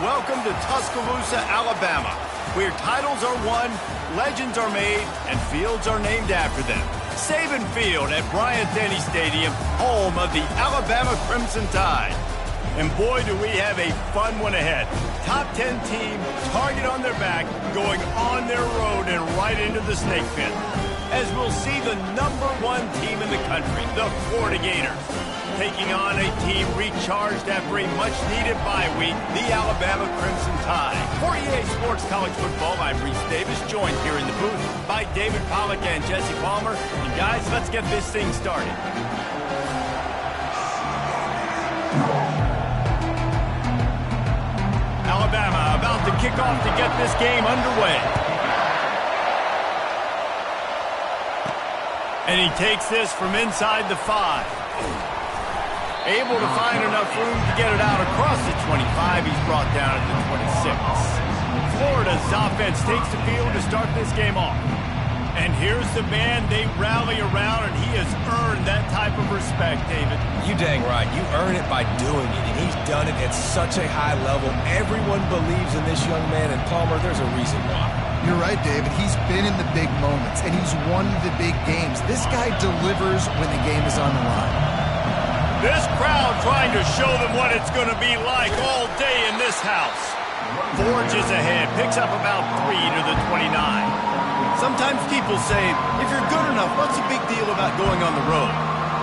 Welcome to Tuscaloosa, Alabama, where titles are won, legends are made, and fields are named after them. Saban Field at Bryant-Denny Stadium, home of the Alabama Crimson Tide. And boy, do we have a fun one ahead. Top 10 team, target on their back, going on their road and right into the snake pit. As we'll see the #1 team in the country, the Florida Gators, taking on a team recharged after a much-needed bye week, the Alabama Crimson Tide. For EA Sports College Football, I'm Reese Davis, joined here in the booth by David Pollack and Jesse Palmer. And guys, let's get this thing started. Alabama about to kick off to get this game underway. And he takes this from inside the 5. Able to find enough room to get it out across the 25. He's brought down at the 26. Florida's offense takes the field to start this game off. And here's the man they rally around, and he has earned that type of respect, David. You dang right. You earn it by doing it, and he's done it at such a high level. Everyone believes in this young man, and Palmer, there's a reason why. You're right, David. He's been in the big moments, and he's won the big games. This guy delivers when the game is on the line. This crowd trying to show them what it's going to be like all day in this house. Forges ahead, picks up about 3 to the 29. Sometimes people say, if you're good enough, what's the big deal about going on the road?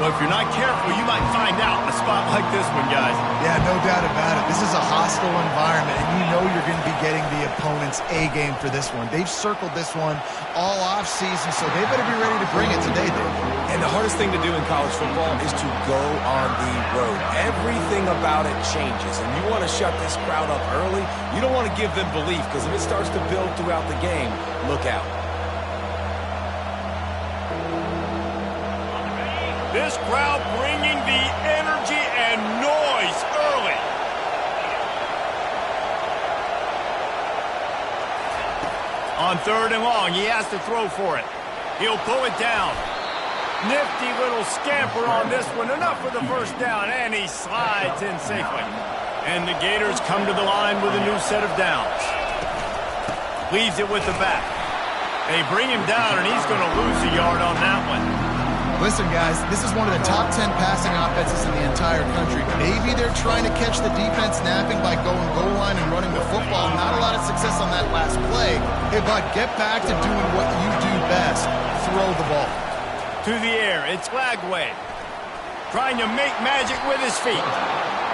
Well, if you're not careful, you might find out a spot like this one, guys. Yeah, no doubt about it. This is a hostile environment, and you know you're going to be getting the opponent's A-game for this one. They've circled this one all off-season, so they better be ready to bring it today, David. And the hardest thing to do in college football is to go on the road. Everything about it changes, and you want to shut this crowd up early. You don't want to give them belief, because if it starts to build throughout the game, look out. This crowd bringing the energy and noise early. On 3rd and long, he has to throw for it. He'll pull it down. Nifty little scamper on this one. Enough for the first down, and he slides in safely. And the Gators come to the line with a new set of downs. Leaves it with the back. They bring him down, and he's going to lose a yard on that one. Listen, guys, this is one of the top 10 passing offenses in the entire country. Maybe they're trying to catch the defense napping by going goal line and running the football. Not a lot of success on that last play. Hey, bud, get back to doing what you do best. Throw the ball. To the air, it's Lagway. Trying to make magic with his feet.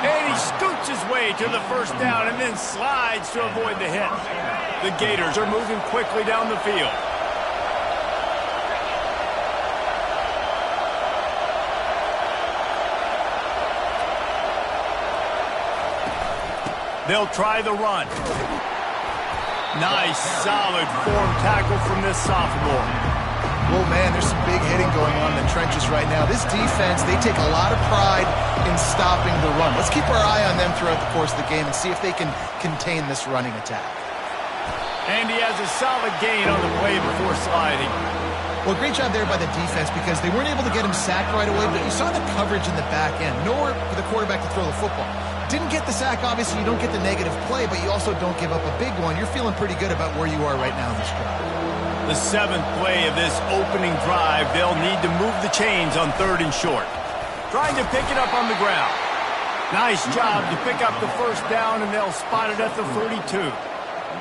And he scoots his way to the first down and then slides to avoid the hit. The Gators are moving quickly down the field. They'll try the run. Nice, solid form tackle from this sophomore. Well, man, there's some big hitting going on in the trenches right now. This defense, they take a lot of pride in stopping the run. Let's keep our eye on them throughout the course of the game and see if they can contain this running attack. And he has a solid gain on the play before sliding. Well, great job there by the defense because they weren't able to get him sacked right away, but you saw the coverage in the back end. Nowhere for the quarterback to throw the football. Didn't get the sack, obviously. You don't get the negative play, but you also don't give up a big one. You're feeling pretty good about where you are right now in this drive. The 7th play of this opening drive, they'll need to move the chains on 3rd and short. Trying to pick it up on the ground. Nice job to pick up the first down, and they'll spot it at the 32.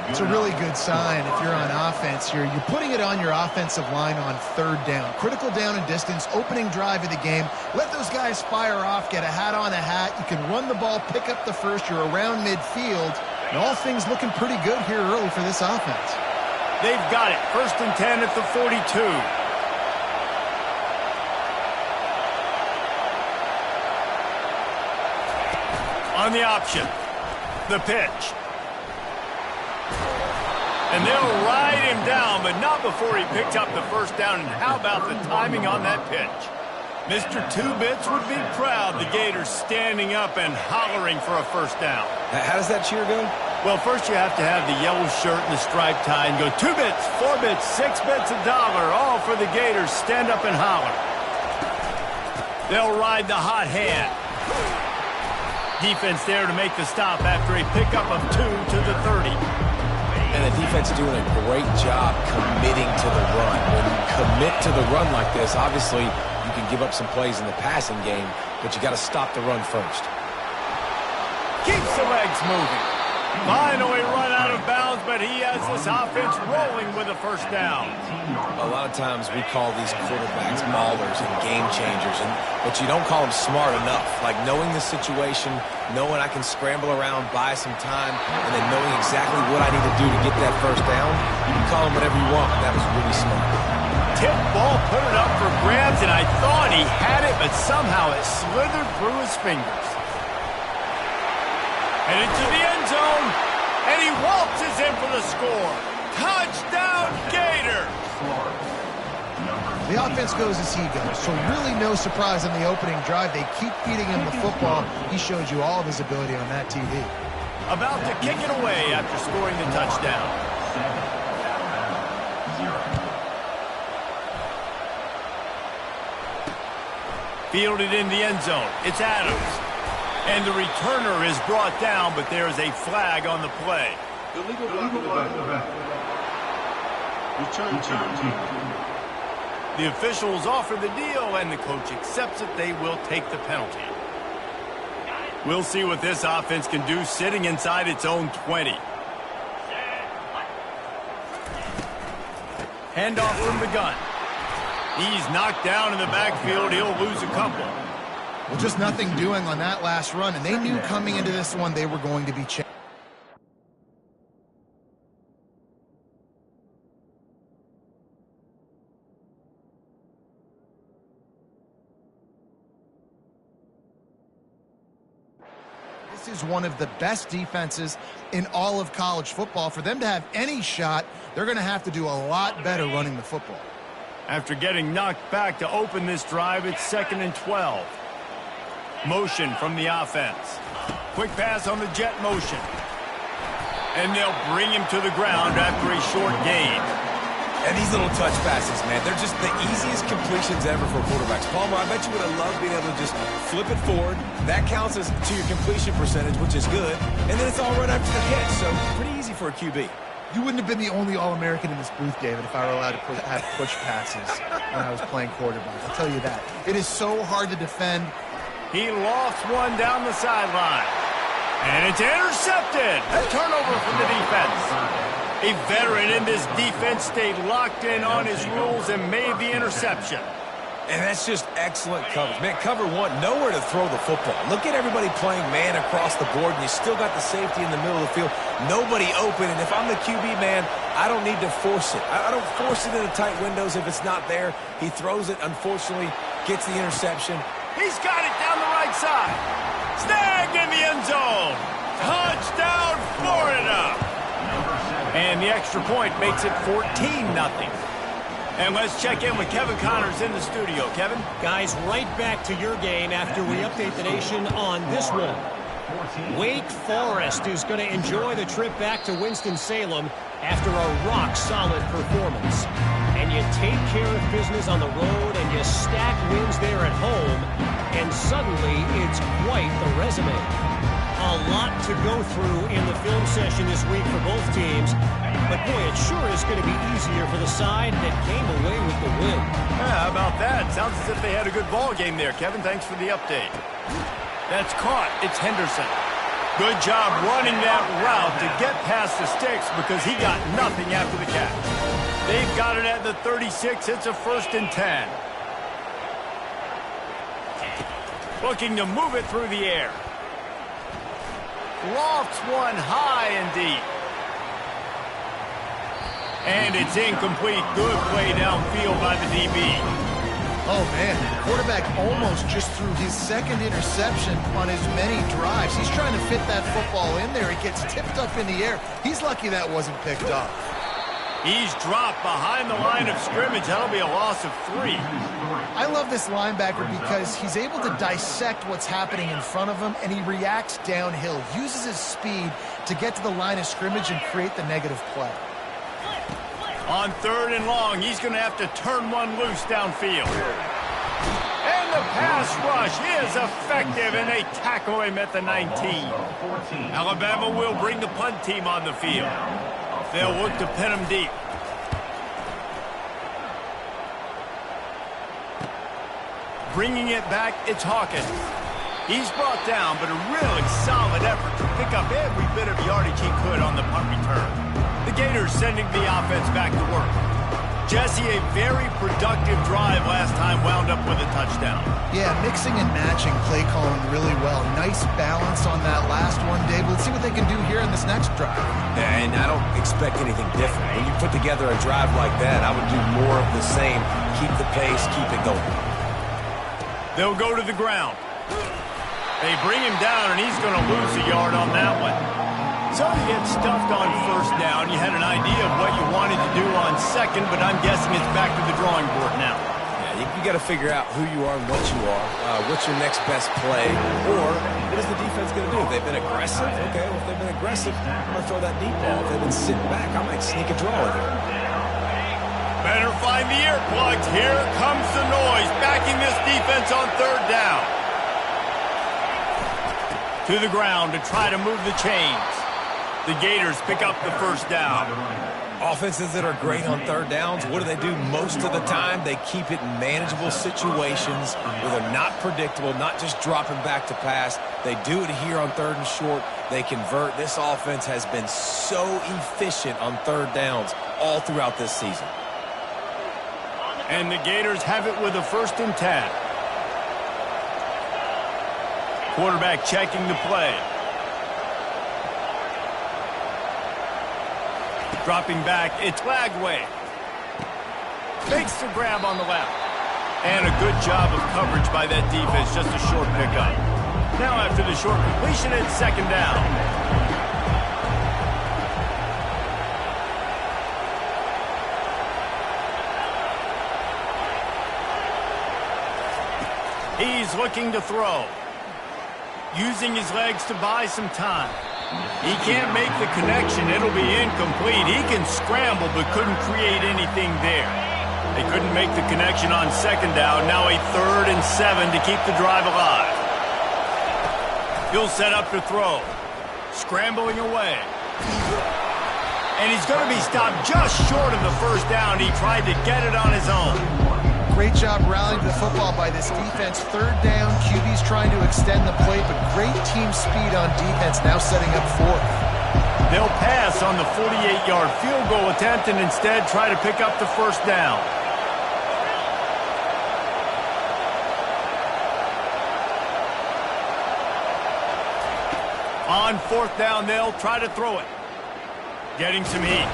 It's a really good sign if you're on offense here. You're putting it on your offensive line on 3rd down. Critical down and distance, opening drive of the game. Let those guys fire off, get a hat on a hat. You can run the ball, pick up the first. You're around midfield. And all things looking pretty good here early for this offense. They've got it. 1st and 10 at the 42. On the option. The pitch. And they'll ride him down, but not before he picked up the first down. And how about the timing on that pitch? Mr. Two-Bits would be proud. The Gators standing up and hollering for a first down. How does that cheer go? Well, first you have to have the yellow shirt and the striped tie and go 2 bits, 4 bits, 6 bits, $1, all for the Gators. Stand up and holler. They'll ride the hot hand. Defense there to make the stop after a pickup of 2 to the 30. And the defense doing a great job committing to the run. When you commit to the run like this, obviously you can give up some plays in the passing game, but you got to stop the run first. Keeps the legs moving. Finally run out of bounds, but he has this offense rolling with a first down. A lot of times we call these quarterbacks maulers and game changers, but you don't call them smart enough. Like knowing the situation, knowing I can scramble around, buy some time, and then knowing exactly what I need to do to get that first down, you can call them whatever you want. That was really smart. Tip ball, put it up for grabs, and I thought he had it, but somehow it slithered through his fingers. And into the end zone, and he waltzes in for the score. Touchdown, Gator! The offense goes as he goes, so really no surprise in the opening drive. They keep feeding him the football. He showed you all of his ability on that TV. About to kick it away after scoring the touchdown. Fielded in the end zone. It's Adams. And the returner is brought down, but there is a flag on the play. Illegal flag. Return team. The officials offer the deal, and the coach accepts it. They will take the penalty. We'll see what this offense can do sitting inside its own 20. Handoff from the gun. He's knocked down in the backfield. He'll lose a couple. Well, just nothing doing on that last run, and they knew coming into this one they were going to be challenged. This is one of the best defenses in all of college football. For them to have any shot, they're going to have to do a lot better running the football. After getting knocked back to open this drive, it's 2nd and 12. Motion from the offense. Quick pass on the jet motion. And they'll bring him to the ground after a short gain. And these little touch passes, man, they're just the easiest completions ever for quarterbacks. Palmer, I bet you would have loved being able to just flip it forward. That counts as to your completion percentage, which is good. And then it's all right after the catch, so pretty easy for a QB. You wouldn't have been the only All-American in this booth, David, if I were allowed to have push passes when I was playing quarterback. I'll tell you that. It is so hard to defend. He lofts one down the sideline. And it's intercepted. A turnover from the defense. A veteran in this defense stayed locked in on his rules and made the interception. And that's just excellent coverage. Man, cover one, nowhere to throw the football. Look at everybody playing man across the board, and you still got the safety in the middle of the field. Nobody open, and if I'm the QB, man, I don't need to force it. I don't force it into tight windows if it's not there. He throws it, unfortunately, gets the interception. He's got it down the right side. Snagged in the end zone. Touchdown, Florida. And the extra point makes it 14-0. And let's check in with Kevin Connors in the studio. Kevin? Guys, right back to your game after we update the nation on this one. Wake Forest is going to enjoy the trip back to Winston-Salem after a rock-solid performance. And you take care of business on the road and you stack wins there at home, and suddenly it's quite the resume. A lot to go through in the film session this week for both teams, but boy, it sure is going to be easier for the side that came away with the win. Yeah, how about that? Sounds as if they had a good ball game there. Kevin, thanks for the update. That's caught. It's Henderson. Good job running that route to get past the sticks because he got nothing after the catch. They've got it at the 36. It's a 1st and 10. Looking to move it through the air. Lofts one high and deep. And it's incomplete. Good play downfield by the DB. Oh, man, the quarterback almost just threw his 2nd interception on as many drives. He's trying to fit that football in there. It gets tipped up in the air. He's lucky that wasn't picked up. He's dropped behind the line of scrimmage. That'll be a loss of 3. I love this linebacker because he's able to dissect what's happening in front of him, and he reacts downhill, uses his speed to get to the line of scrimmage and create the negative play. On 3rd and long, he's going to have to turn one loose downfield. And the pass rush is effective, and they tackle him at the 19. Alabama will bring the punt team on the field. They'll look to pin him deep. Bringing it back, it's Hawkins. He's brought down, but a really solid effort to pick up every bit of yardage he could on the punt return. The Gators sending the offense back to work. Jesse, a very productive drive last time wound up with a touchdown. Yeah, mixing and matching play calling really well. Nice balance on that last one, Dave. Let's see what they can do here in this next drive. Yeah, and I don't expect anything different. When you put together a drive like that, I would do more of the same. Keep the pace, keep it going. They'll go to the ground. They bring him down, and he's going to lose a yard on that one. So you get stuffed on first down. You had an idea of what you wanted to do on second, but I'm guessing it's back to the drawing board now. Yeah, you got to figure out who you are and what you are. What's your next best play? Or what is the defense going to do? If they've been aggressive, okay, well, if they've been aggressive, I'm going to throw that deep ball. If they've been sitting back, I might sneak a draw in here. Better find the earplugs. Here comes the noise, backing this defense on third down. To the ground to try to move the chains. The Gators pick up the first down. Offenses that are great on third downs, what do? Most of the time, they keep it in manageable situations where they're not predictable, not just dropping back to pass. They do it here on third and short. They convert. This offense has been so efficient on third downs all throughout this season. And the Gators have it with a 1st and 10. Quarterback checking the play. Dropping back, it's Lagway. Makes the grab on the left. And a good job of coverage by that defense, just a short pickup. Now after the short completion, it's 2nd down. He's looking to throw. Using his legs to buy some time. He can't make the connection. It'll be incomplete. He can scramble, but couldn't create anything there. They couldn't make the connection on 2nd down. Now a 3rd and 7 to keep the drive alive. He'll set up to throw. Scrambling away. And he's going to be stopped just short of the 1st down. He tried to get it on his own. Great job rallying the football by this defense. 3rd down, QB's trying to extend the play, but great team speed on defense, now setting up 4th. They'll pass on the 48-yard field goal attempt and instead try to pick up the 1st down. On 4th down, they'll try to throw it. Getting some heat.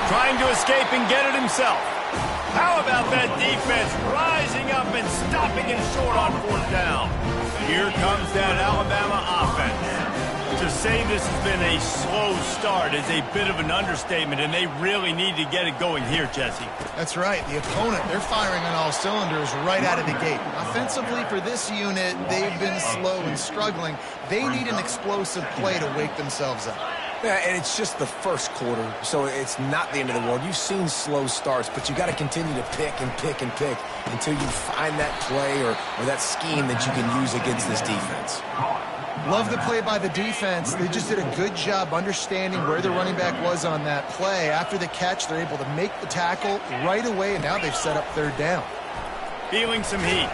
Trying to escape and get it himself. How about that defense rising up and stopping him short on 4th down? Here comes that Alabama offense. To say this has been a slow start is a bit of an understatement, and they really need to get it going here, Jesse. That's right. The opponent, they're firing on all cylinders right out of the gate. Offensively, for this unit, they've been slow and struggling. They need an explosive play to wake themselves up. Yeah, and it's just the first quarter, so it's not the end of the world. You've seen slow starts, but you got to continue to pick and pick and pick until you find that play or that scheme that you can use against this defense. Love the play by the defense. They just did a good job understanding where the running back was on that play. After the catch, they're able to make the tackle right away, and now they've set up 3rd down. Feeling some heat.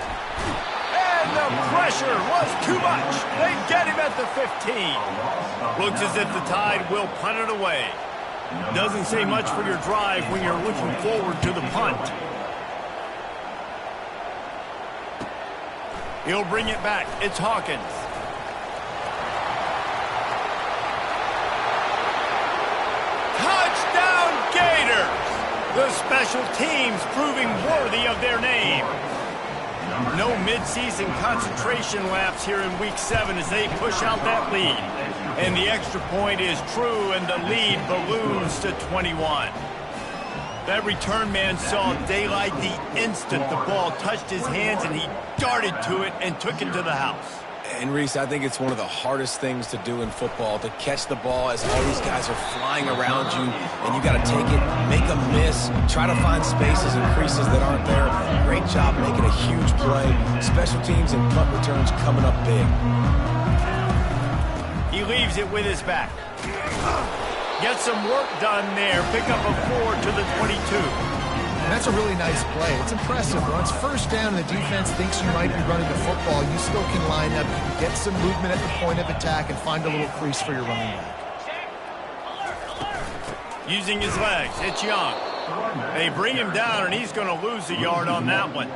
And the pressure was too much. They get him at the 15. Looks as if the Tide will punt it away. Doesn't say much for your drive when you're looking forward to the punt. He'll bring it back. It's Hawkins. Touchdown Gators! The special teams proving worthy of their name. No midseason concentration laps here in Week 7 as they push out that lead. And the extra point is true, and the lead balloons to 21. That return man saw daylight the instant the ball touched his hands, and he darted to it and took it to the house. And Reese, I think it's one of the hardest things to do in football, to catch the ball as all these guys are flying around you, and you got to take it, make a miss, try to find spaces and creases that aren't there. Great job making a huge play. Special teams and punt returns coming up big. He leaves it with his back. Gets some work done there. Pick up a 4 to the 22. That's a really nice play. It's impressive. Once first down and the defense thinks you might be running the football, you still can line up, you can get some movement at the point of attack, and find a little crease for your running back. Using his legs, it's Young. They bring him down, and he's going to lose a yard on that one.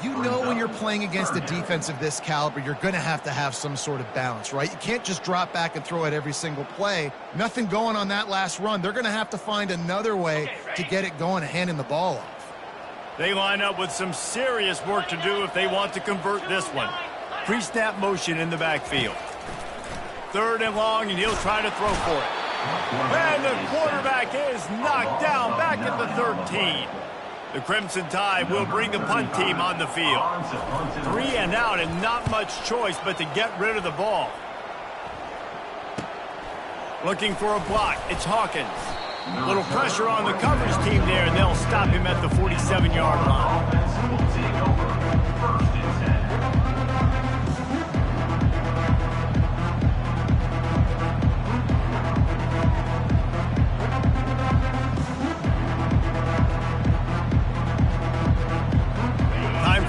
You know when you're playing against a defense of this caliber, you're going to have some sort of balance, right? You can't just drop back and throw it every single play. Nothing going on that last run. They're going to have to find another way to get it going and handing the ball off. They line up with some serious work to do if they want to convert this one. Pre-snap motion in the backfield. 3rd and long, and he'll try to throw for it. And the quarterback is knocked down back at the 13. The Crimson Tide will bring the punt team on the field. 3 and out, and not much choice but to get rid of the ball. Looking for a block, it's Hawkins. A little pressure on the coverage team there, and they'll stop him at the 47-yard line.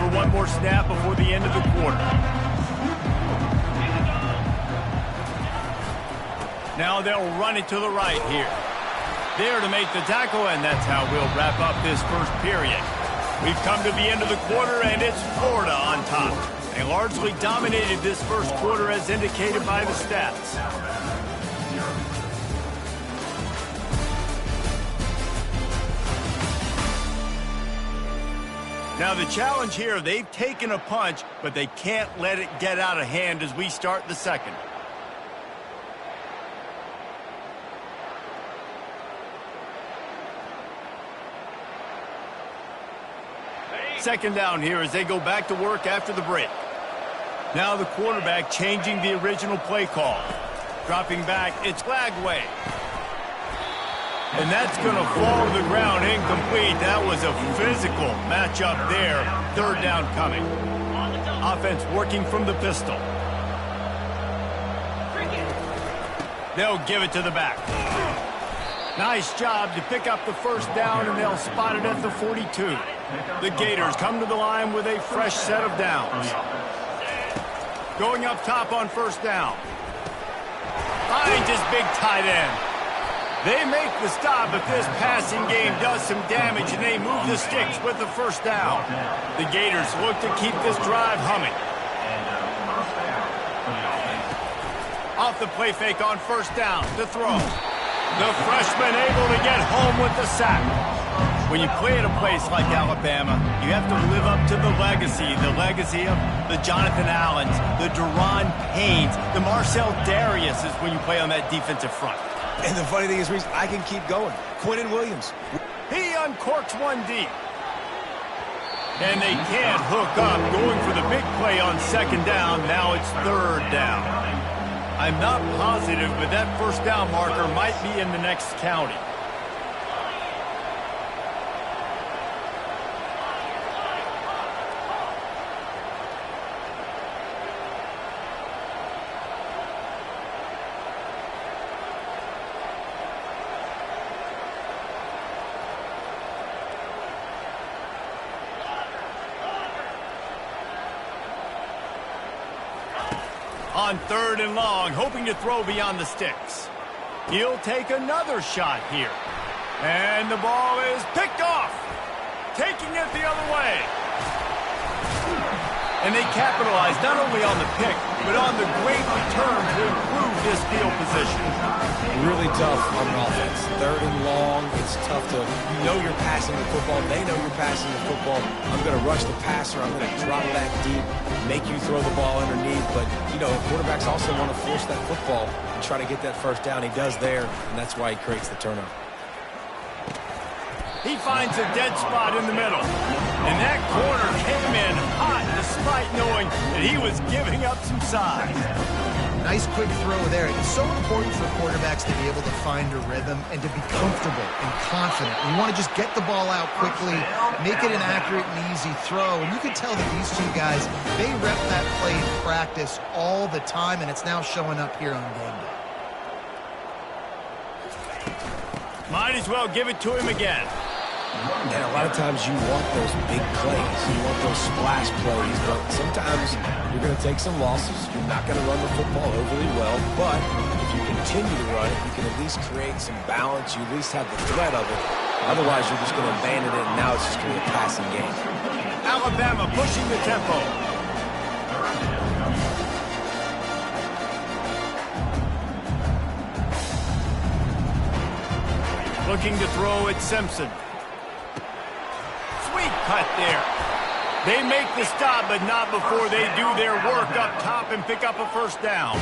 One more snap before the end of the quarter. Now they'll run it to the right here. There to make the tackle, and that's how we'll wrap up this first period. We've come to the end of the quarter, and it's Florida on top. They largely dominated this first quarter as indicated by the stats. Now the challenge here, they've taken a punch, but they can't let it get out of hand as we start the second. Second down here as they go back to work after the break. Now the quarterback changing the original play call. Dropping back, it's Glagway. And that's going to fall to the ground incomplete. That was a physical matchup there. 3rd down coming. Offense working from the pistol. They'll give it to the back. Nice job to pick up the first down, and they'll spot it at the 42. The Gators come to the line with a fresh set of downs. Going up top on first down. Finds his big tight end. They make the stop, but this passing game does some damage, and they move the sticks with the first down. The Gators look to keep this drive humming. Off the play fake on first down to throw. The freshman able to get home with the sack. When you play at a place like Alabama, you have to live up to the legacy of the Jonathan Allens, the Deron Paynes, the Marcel Dariuses when you play on that defensive front. And the funny thing is, Reese, I can keep going. Quinnen Williams. He uncorks one deep. And they can't hook up. Going for the big play on second down. Now it's 3rd down. I'm not positive, but that first down marker might be in the next county. On 3rd and long, hoping to throw beyond the sticks. He'll take another shot here. And the ball is picked off. Taking it the other way. And they capitalize not only on the pick, but on the great return to improve this field position. Really tough on offense. 3rd and long, it's tough to, you know you're passing the football. They know you're passing the football. I'm going to rush the passer. I'm going to drop back deep, make you throw the ball underneath. But, you know, quarterbacks also want to force that football and try to get that first down. He does there, and that's why he creates the turnover. He finds a dead spot in the middle. And that corner came in hot to despite knowing that he was giving up some size. Nice quick throw there. It's so important for quarterbacks to be able to find a rhythm and to be comfortable and confident. You want to just get the ball out quickly, make it an accurate and easy throw. And you can tell that these two guys, they rep that play in practice all the time, and it's now showing up here on game day. Might as well give it to him again. And a lot of times you want those big plays. You want those splash plays. But sometimes you're going to take some losses. You're not going to run the football overly well. But if you continue to run it, you can at least create some balance. You at least have the threat of it. Otherwise, you're just going to abandon it, and now it's just going to be a passing game. Alabama pushing the tempo. Looking to throw at Simpson. Sweet cut there. They make the stop, but not before they do their work up top and pick up a first down.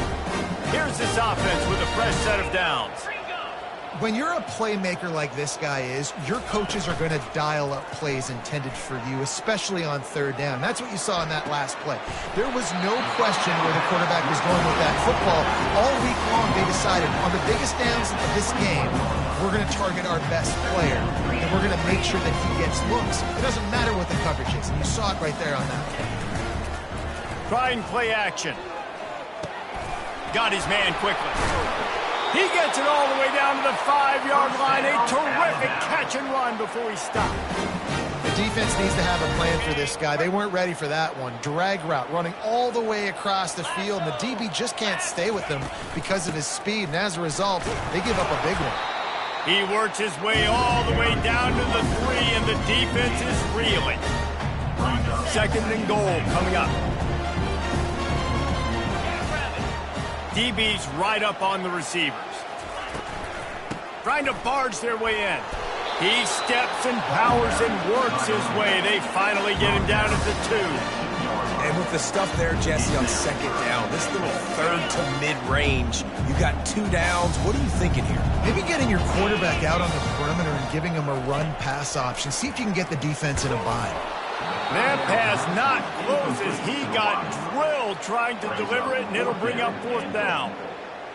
Here's this offense with a fresh set of downs. When you're a playmaker like this guy is, your coaches are going to dial up plays intended for you, especially on third down. That's what you saw in that last play. There was no question where the quarterback was going with that football. All week long, they decided on the biggest downs of this game, we're going to target our best player, and we're going to make sure that he gets looks. It doesn't matter what the coverage is, and you saw it right there on that play. Trying play action. Got his man quickly. He gets it all the way down to the 5-yard line. A terrific catch and run before he stopped. The defense needs to have a plan for this guy. They weren't ready for that one. Drag route, running all the way across the field, and the DB just can't stay with them because of his speed, and as a result, they give up a big one. He works his way all the way down to the 3, and the defense is reeling. 2nd and goal coming up. DB's right up on the receivers. Trying to barge their way in. He steps and powers and works his way. They finally get him down at the 2. And with the stuff there, Jesse, on 2nd down, this little 3rd to mid-range, you got 2 downs. What are you thinking here? Maybe getting your quarterback out on the perimeter and giving him a run-pass option. See if you can get the defense in a bind. That pass not close as he got drilled trying to deliver it, and it'll bring up 4th down.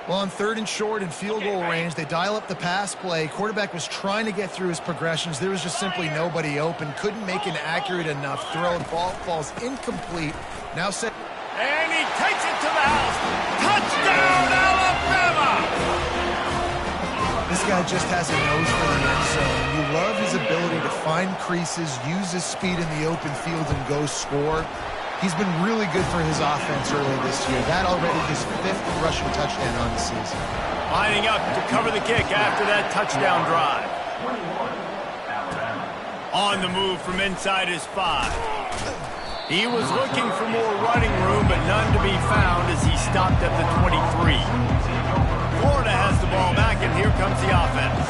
Well, on 3rd and short and field goal range, they dial up the pass play. Quarterback was trying to get through his progressions. There was just simply nobody open. Couldn't make an accurate enough throw. The ball falls incomplete. Now set. And he takes it to the house. Touchdown, Alabama! This guy just has a nose for the end zone. You love his ability to find creases, use his speed in the open field, and go score. He's been really good for his offense early this year. That already his 5th rushing touchdown on the season. Lining up to cover the kick after that touchdown drive. On the move from inside his 5. He was looking for more running room, but none to be found as he stopped at the 23. Florida has the ball back, and here comes the offense.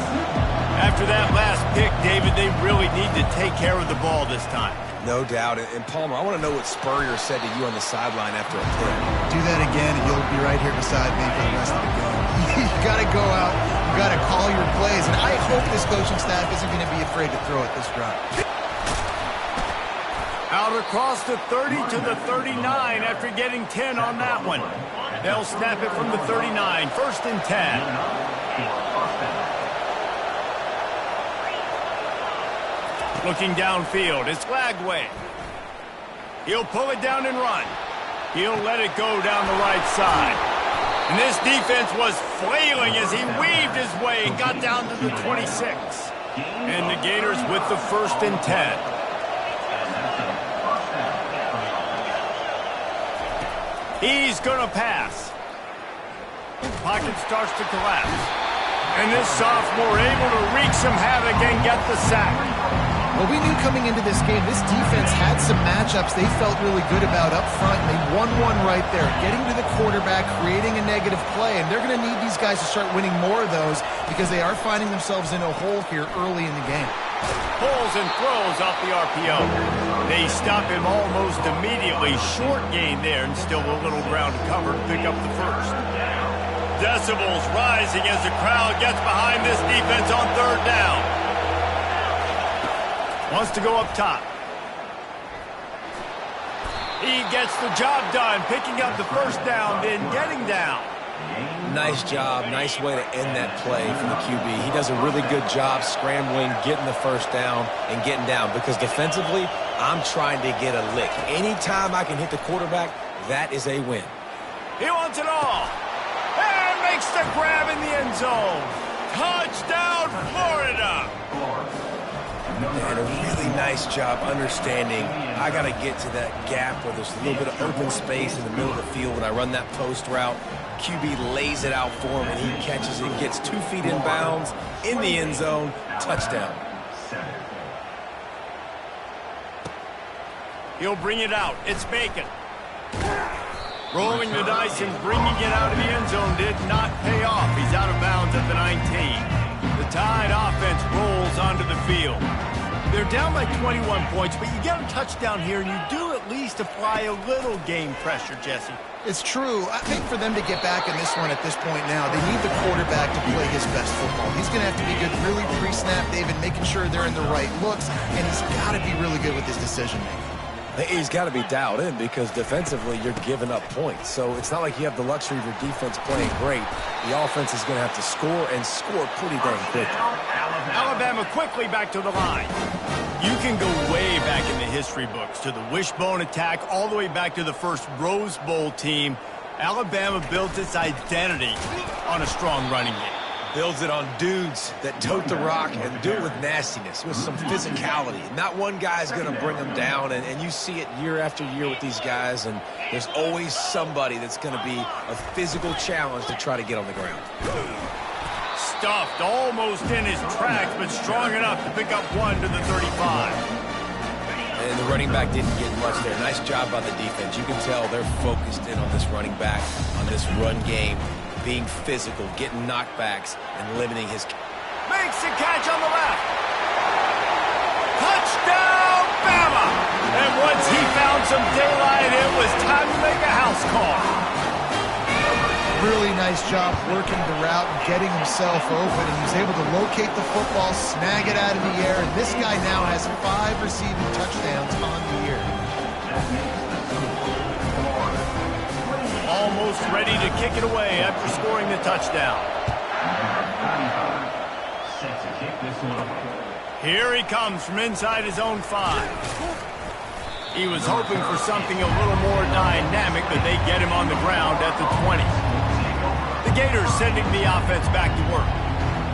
After that last pick, David, they really need to take care of the ball this time. No doubt. And Palmer, I want to know what Spurrier said to you on the sideline after a pick. Do that again, and you'll be right here beside me for the rest of the game. You got to go out. You got to call your plays, and I hope this coaching staff isn't going to be afraid to throw at this drive. Out across the 30 to the 39 after getting 10 on that one. They'll snap it from the 39. 1st and 10. Looking downfield, it's Lagway. He'll pull it down and run. He'll let it go down the right side. And this defense was flailing as he weaved his way and got down to the 26. And the Gators with the 1st and 10. He's going to pass. Pocket starts to collapse. And this sophomore able to wreak some havoc and get the sack. Well, we knew coming into this game, this defense had some matchups they felt really good about up front. And they won one right there, getting to the quarterback, creating a negative play. And they're going to need these guys to start winning more of those because they are finding themselves in a hole here early in the game. Pulls and throws off the RPO. They stop him almost immediately. Short gain there and still a little ground to cover to pick up the 1st. Decibels rising as the crowd gets behind this defense on 3rd down. Wants to go up top. He gets the job done, picking up the first down, then getting down. Nice job. Nice way to end that play from the QB. He does a really good job scrambling, getting the first down, and getting down. Because defensively, I'm trying to get a lick. Anytime I can hit the quarterback, that is a win. He wants it all. And makes the grab in the end zone. Touchdown, Florida. And a really nice job understanding I got to get to that gap where there's a little bit of open space in the middle of the field when I run that post route. QB lays it out for him, and he catches it, gets 2 feet in bounds, in the end zone, touchdown. He'll bring it out. It's Bacon. Rolling the dice and bringing it out of the end zone did not pay off. He's out of bounds at the 19. The Tide offense rolls onto the field. They're down by 21 points, but you get a touchdown here, and you do at least apply a little game pressure, Jesse. It's true. I think for them to get back in this one at this point now, they need the quarterback to play his best football. He's going to have to be good really pre-snap, David, making sure they're in the right looks, and he's got to be really good with his decision-making. He's got to be dialed in because defensively you're giving up points. So it's not like you have the luxury of your defense playing great. The offense is going to have to score and score pretty dang quickly. Alabama quickly back to the line. You can go way back in the history books to the wishbone attack all the way back to the first Rose Bowl team. Alabama built its identity on a strong running game. Builds it on dudes that tote the rock and do it with nastiness, with some physicality. Not one guy's going to bring them down, and you see it year after year with these guys, and there's always somebody that's going to be a physical challenge to try to get on the ground. Stuffed almost in his tracks, but strong enough to pick up 1 to the 35. And the running back didn't get much there. Nice job by the defense. You can tell they're focused in on this running back, on this run game, being physical, getting knockbacks, and limiting his... Makes the catch on the left. Touchdown, Bama! And once he found some daylight, it was time to make a house call. Really nice job working the route and getting himself open, and he was able to locate the football, snag it out of the air, and this guy now has 5 receiving touchdowns on the year. Almost ready to kick it away after scoring the touchdown. Here he comes from inside his own 5. He was hoping for something a little more dynamic, but they get him on the ground at the 20. The Gators sending the offense back to work.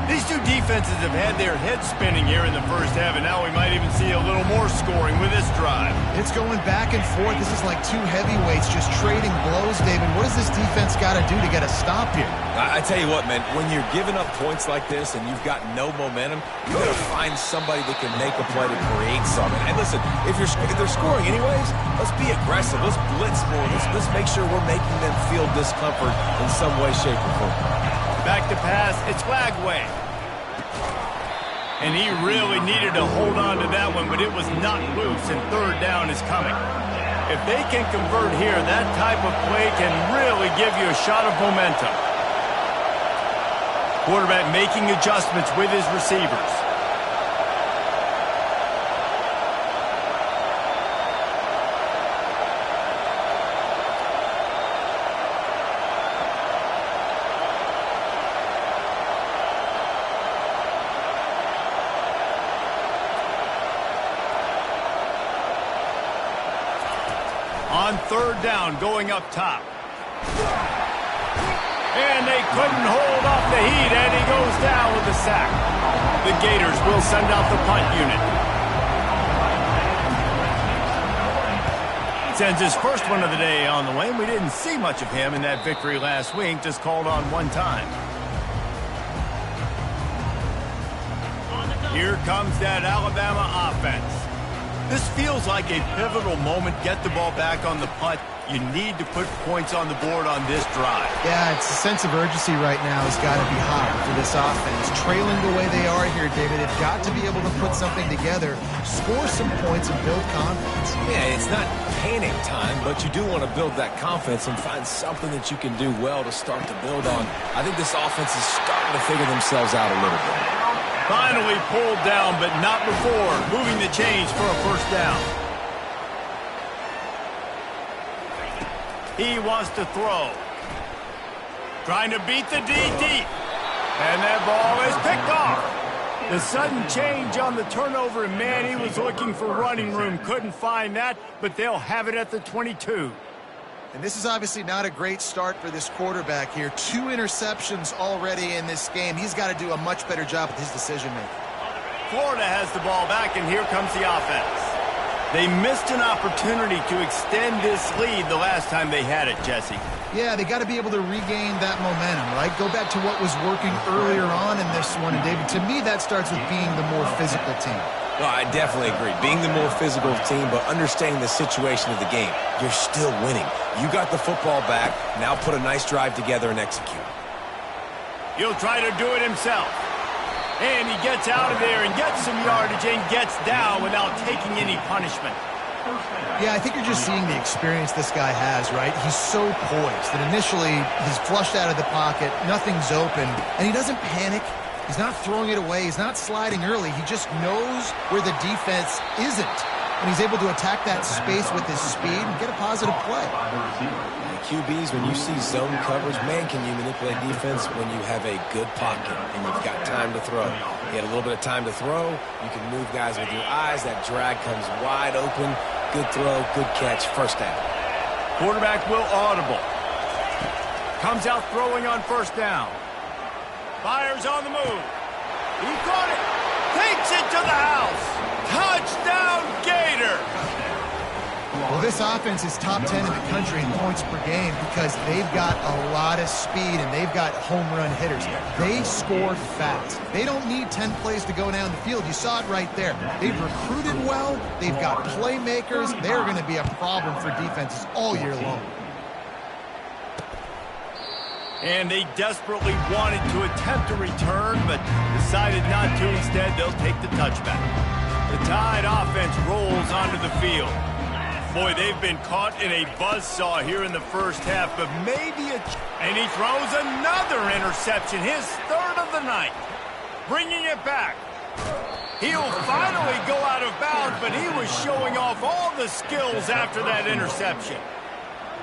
These two defenses have had their heads spinning here in the first half, and now we might even see a little more scoring with this drive. It's going back and forth. This is like two heavyweights just trading blows, David. What does this defense got to do to get a stop here? I tell you what, man, when you're giving up points like this and you've got no momentum, you got to find somebody that can make a play to create something. And listen, if they're scoring anyways, let's be aggressive. Let's blitz more. Let's make sure we're making them feel discomfort in some way, shape, or form. Back to pass, it's Flagway. And he really needed to hold on to that one, but it was not loose, and third down is coming. If they can convert here, that type of play can really give you a shot of momentum. Quarterback making adjustments with his receivers. On third down, going up top. And they couldn't hold off the heat, and he goes down with the sack. The Gators will send out the punt unit. Sends his first one of the day on the way, and we didn't see much of him in that victory last week, just called on one time. Here comes that Alabama offense. This feels like a pivotal moment. Get the ball back on the punt. You need to put points on the board on this drive. Yeah, it's a sense of urgency right now has got to be high for this offense. Trailing the way they are here, David, they've got to be able to put something together, score some points, and build confidence. Yeah, it's not panic time, but you do want to build that confidence and find something that you can do well to start to build on. I think this offense is starting to figure themselves out a little bit. Finally pulled down, but not before moving the chains for a first down. He wants to throw. Trying to beat the D deep. And that ball is picked off. The sudden change on the turnover, and man, he was looking for running room. Couldn't find that, but they'll have it at the 22. And this is obviously not a great start for this quarterback here. 2 interceptions already in this game. He's got to do a much better job with his decision-making. Florida has the ball back, and here comes the offense. They missed an opportunity to extend this lead the last time they had it, Jesse. Yeah, they got to be able to regain that momentum, right? Go back to what was working earlier on in this one. And, David, to me, that starts with being the more physical team. No, I definitely agree. Being the more physical team, but understanding the situation of the game. You're still winning. You got the football back. Now put a nice drive together and execute. He'll try to do it himself. And he gets out of there and gets some yardage and gets down without taking any punishment. Yeah, I think you're just seeing the experience this guy has, right? He's so poised that initially he's flushed out of the pocket, nothing's open, and he doesn't panic. He's not throwing it away. He's not sliding early. He just knows where the defense isn't, and he's able to attack that space with his speed and get a positive play. QBs, when you see zone coverage, man, can you manipulate defense when you have a good pocket and you've got time to throw. You had a little bit of time to throw. You can move guys with your eyes. That drag comes wide open. Good throw, good catch, first down. Quarterback will audible. Comes out throwing on first down. Fires on the move. He caught it. Takes it to the house. Touchdown, Gator. Well, this offense is top 10 in the country in points per game because they've got a lot of speed and they've got home run hitters. They score fast. They don't need 10 plays to go down the field. You saw it right there. They've recruited well. They've got playmakers. They're going to be a problem for defenses all year long. And they desperately wanted to attempt a return, but decided not to. Instead, they'll take the touchback. The Tide offense rolls onto the field. Boy, they've been caught in a buzzsaw here in the first half, but maybe and he throws another interception, his 3rd of the night. Bringing it back. He'll finally go out of bounds, but he was showing off all the skills after that interception.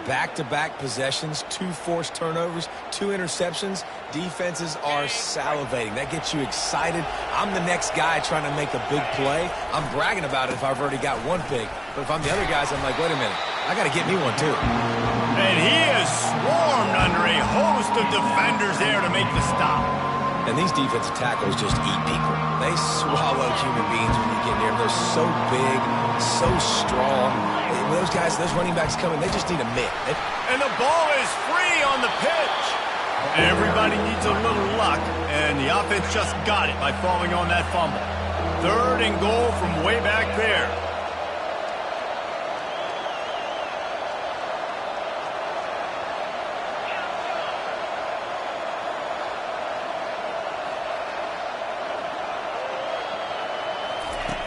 Back-to-back possessions, 2 forced turnovers, 2 interceptions. Defenses are salivating. That gets you excited. I'm the next guy trying to make a big play. I'm bragging about it if I've already got one pick. But if I'm the other guys, I'm like, wait a minute. I got to get me one, too. And he is swarmed under a host of defenders there to make the stop. And these defensive tackles just eat people. They swallow human beings when you get near them. They're so big, so strong. When those guys, those running backs come in, they just need a mitt. And the ball is free on the pitch. Everybody needs a little luck, and the offense just got it by falling on that fumble. 3rd and goal from way back there.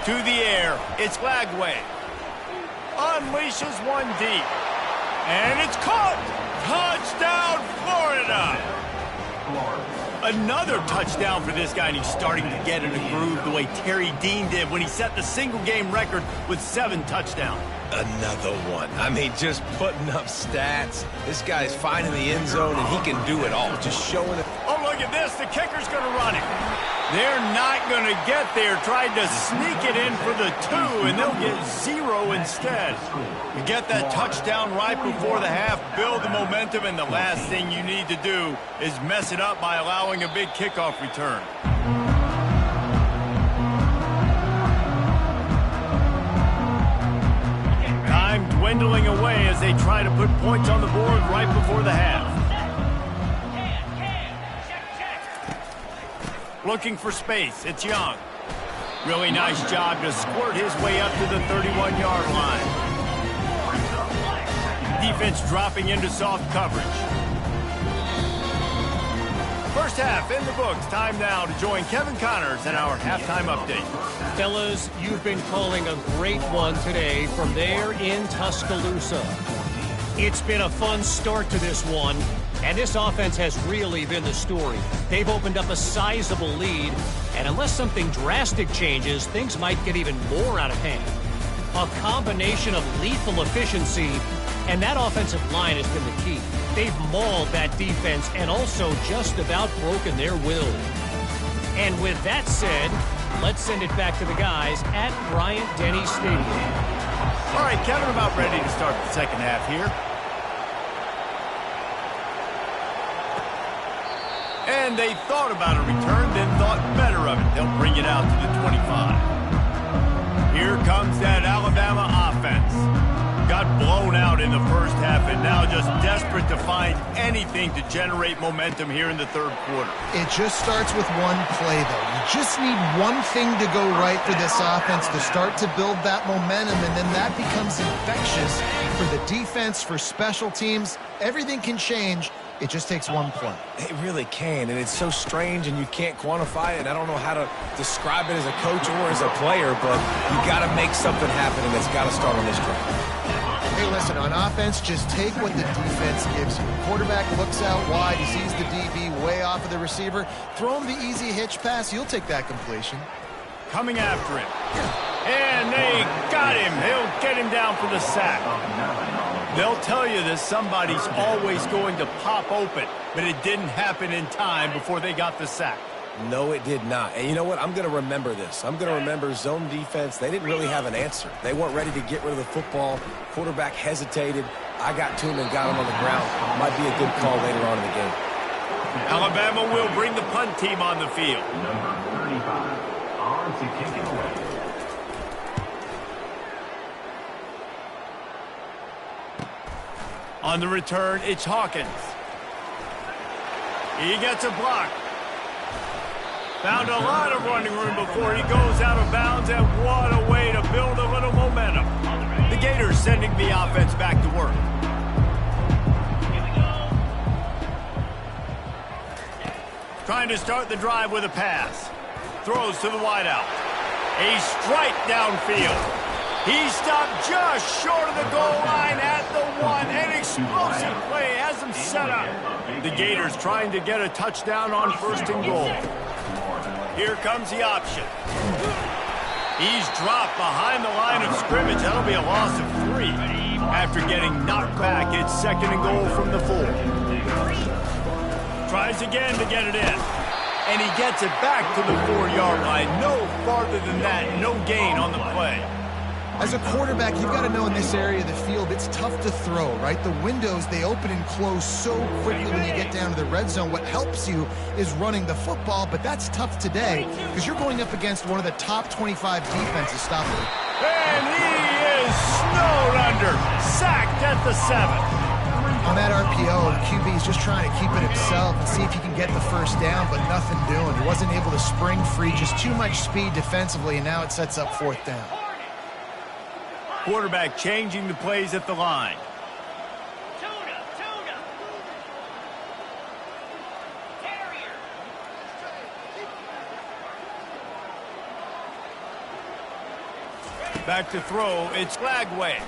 To the air, it's Lagway. Unleashes one deep. And it's caught! Touchdown, Florida! Another touchdown for this guy, and he's starting to get in a groove the way Terry Dean did when he set the single-game record with 7 touchdowns. Another one. I mean, just putting up stats. This guy's finding the end zone, and he can do it all. Just showing it. Oh, look at this. The kicker's going to run it. They're not going to get there. Tried to sneak it in for the 2, and they'll get 0 instead. You get that touchdown right before the half, build the momentum, and the last thing you need to do is mess it up by allowing a big kickoff return. Time dwindling away as they try to put points on the board right before the half. Looking for space. It's Young. Really nice job to squirt his way up to the 31-yard line. Defense dropping into soft coverage. First half in the books. Time now to join Kevin Connors in our halftime update. Fellas, you've been calling a great one today from there in Tuscaloosa. It's been a fun start to this one, and this offense has really been the story. They've opened up a sizable lead, and unless something drastic changes, things might get even more out of hand. A combination of lethal efficiency And that offensive line has been the key. They've mauled that defense and also just about broken their will. And with that said, let's send it back to the guys at Bryant-Denny Stadium. All right, Kevin, about ready to start the second half here. And they thought about a return, then thought better of it. They'll bring it out to the 25. Here comes that Alabama offense. Got blown out in the first half and now just desperate to find anything to generate momentum here in the third quarter. It just starts with one play, though. You just need one thing to go right for this offense to start to build that momentum, and then that becomes infectious for the defense, for special teams. Everything can change. It just takes one play. It really can, and it's so strange, and you can't quantify it. I don't know how to describe it as a coach or as a player, but you got to make something happen, and it's got to start on this drive. Hey, listen, on offense, just take what the defense gives you. Quarterback looks out wide. He sees the DB way off of the receiver. Throw him the easy hitch pass. You'll take that completion. Coming after him. And they got him. He'll get him down for the sack. They'll tell you that somebody's always going to pop open, but it didn't happen in time before they got the sack. No, it did not. And you know what? I'm going to remember this. I'm going to remember zone defense. They didn't really have an answer. They weren't ready to get rid of the football. Quarterback hesitated. I got to him and got him on the ground. Might be a good call later on in the game. Alabama will bring the punt team on the field. Number 35, on to kick it away. On the return, it's Hawkins. He gets a block. Found a lot of running room before he goes out of bounds, and what a way to build a little momentum. The Gators sending the offense back to work. Trying to start the drive with a pass. Throws to the wideout. A strike downfield. He stopped just short of the goal line at the 1. An explosive play has him set up. The Gators trying to get a touchdown on first and goal. Here comes the option. He's dropped behind the line of scrimmage. That'll be a loss of 3. After getting knocked back, it's second and goal from the 4. Tries again to get it in. And he gets it back to the 4-yard line. No farther than that. No gain on the play. As a quarterback, you've got to know in this area of the field, it's tough to throw, right? The windows, they open and close so quickly when you get down to the red zone. What helps you is running the football, but that's tough today because you're going up against one of the top 25 defenses stopping him. And he is snowed under. Sacked at the 7. On that RPO, the QB is just trying to keep it himself and see if he can get the first down, but nothing doing. He wasn't able to spring free, just too much speed defensively, and now it sets up 4th down. Quarterback changing the plays at the line. Back to throw, it's Flagway.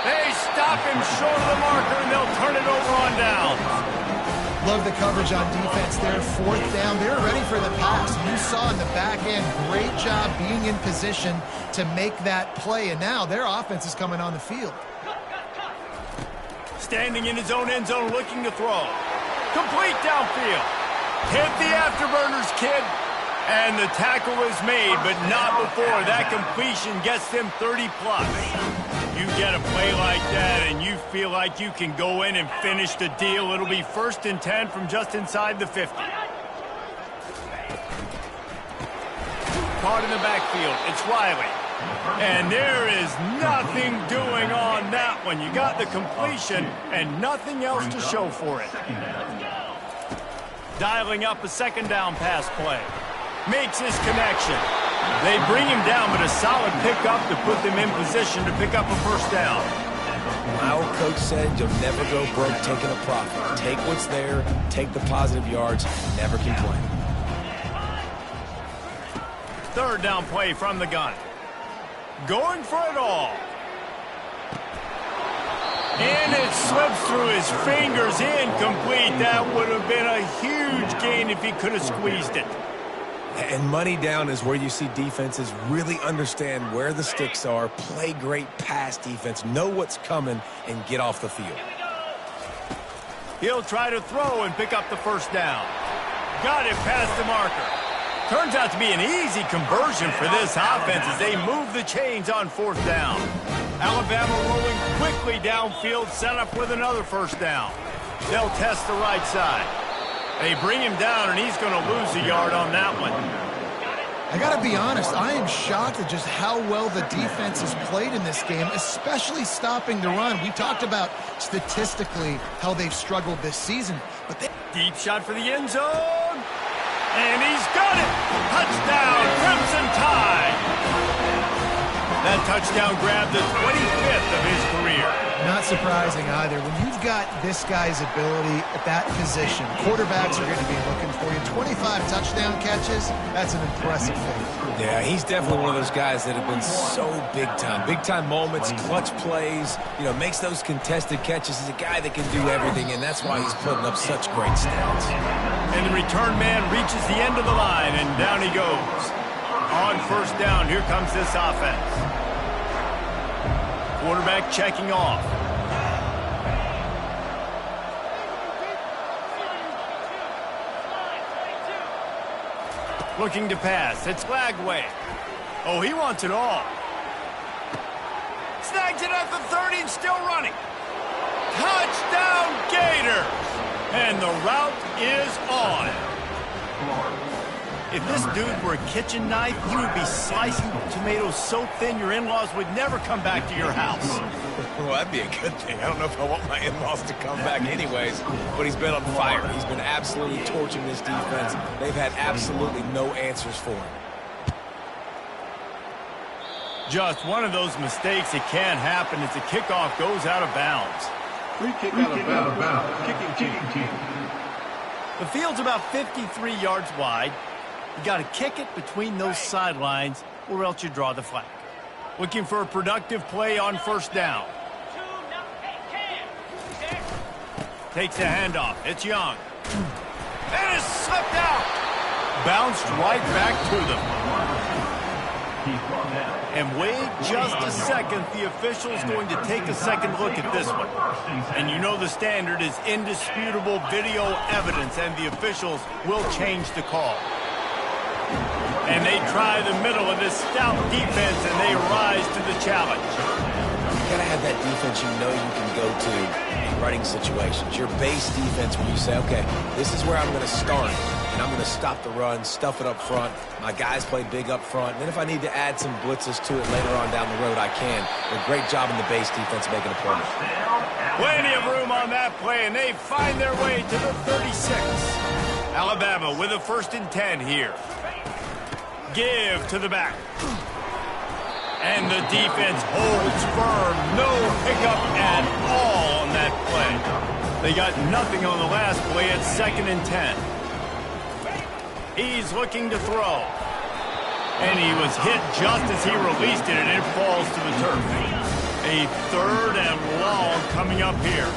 They stop him short of the marker, and they'll turn it over on downs. Love the coverage on defense there. 4th down. They're ready for the pass. You saw in the back end, great job being in position to make that play. And now their offense is coming on the field. Standing in his own end zone, looking to throw. Complete downfield. Hit the afterburners, kid. And the tackle is made, but not before. That completion gets them 30-plus. You get a play like that and you feel like you can go in and finish the deal. It'll be 1st and 10 from just inside the 50. Caught in the backfield. It's Riley. And there is nothing doing on that one. You got the completion and nothing else to show for it. Dialing up a 2nd down pass play. Makes his connection. They bring him down, but a solid pickup to put them in position to pick up a 1st down. My old coach said you'll never go broke taking a profit. Take what's there, take the positive yards, never complain. 3rd down play from the gun. Going for it all. And it slips through his fingers, incomplete. That would have been a huge gain if he could have squeezed it. And money down is where you see defenses really understand where the sticks are, play great pass defense, know what's coming, and get off the field. He'll try to throw and pick up the first down. Got it past the marker. Turns out to be an easy conversion for this offense as they move the chains on fourth down. Alabama rolling quickly downfield, set up with another first down. They'll test the right side. They bring him down, and he's going to lose a yard on that one. I got to be honest, I am shocked at just how well the defense has played in this game, especially stopping the run. We talked about statistically how they've struggled this season. But deep shot for the end zone. And he's got it. Touchdown, Crimson Tide. That touchdown grabbed the 25th of his career. Not surprising either. When you've got this guy's ability at that position, quarterbacks are going to be looking for you. 25 touchdown catches, that's an impressive thing. Yeah, he's definitely one of those guys that have been so big time. Big time moments, clutch plays, makes those contested catches. He's a guy that can do everything, and that's why he's putting up such great stats. And the return man reaches the end of the line, and down he goes. On first down, here comes this offense. Quarterback checking off. Looking to pass. It's Lagway. Oh, he wants it all. Snags it at the 30 and still running. Touchdown, Gator! And the route is on. If this dude were a kitchen knife, he would be slicing tomatoes so thin your in-laws would never come back to your house. Well, that'd be a good thing. I don't know if I want my in-laws to come back anyways, but he's been on fire. He's been absolutely torching this defense. They've had absolutely no answers for him. Just one of those mistakes that can't happen as the kickoff goes out of bounds. Free kick out of bounds. Kicking team. The field's about 53 yards wide. You got to kick it between those sidelines or else you draw the flag. Looking for a productive play on first down. Takes the handoff. It's Young. And it's slipped out. Bounced right back to them. And wait just a second. The official's going to take a second look at this one. And you know the standard is indisputable video evidence, and the officials will change the call. And they try the middle of this stout defense, and they rise to the challenge. You gotta have that defense you know you can go to in running situations. Your base defense where you say, okay, this is where I'm gonna start, and I'm gonna stop the run, stuff it up front. My guys play big up front, and then if I need to add some blitzes to it later on down the road, I can. A great job in the base defense making a play. Plenty of room on that play, and they find their way to the 36. Alabama with a 1st and 10 here. Give to the back. And the defense holds firm. No pickup at all on that play. They got nothing on the last play at 2nd and 10. He's looking to throw. And he was hit just as he released it, and it falls to the turf. A 3rd and long coming up here.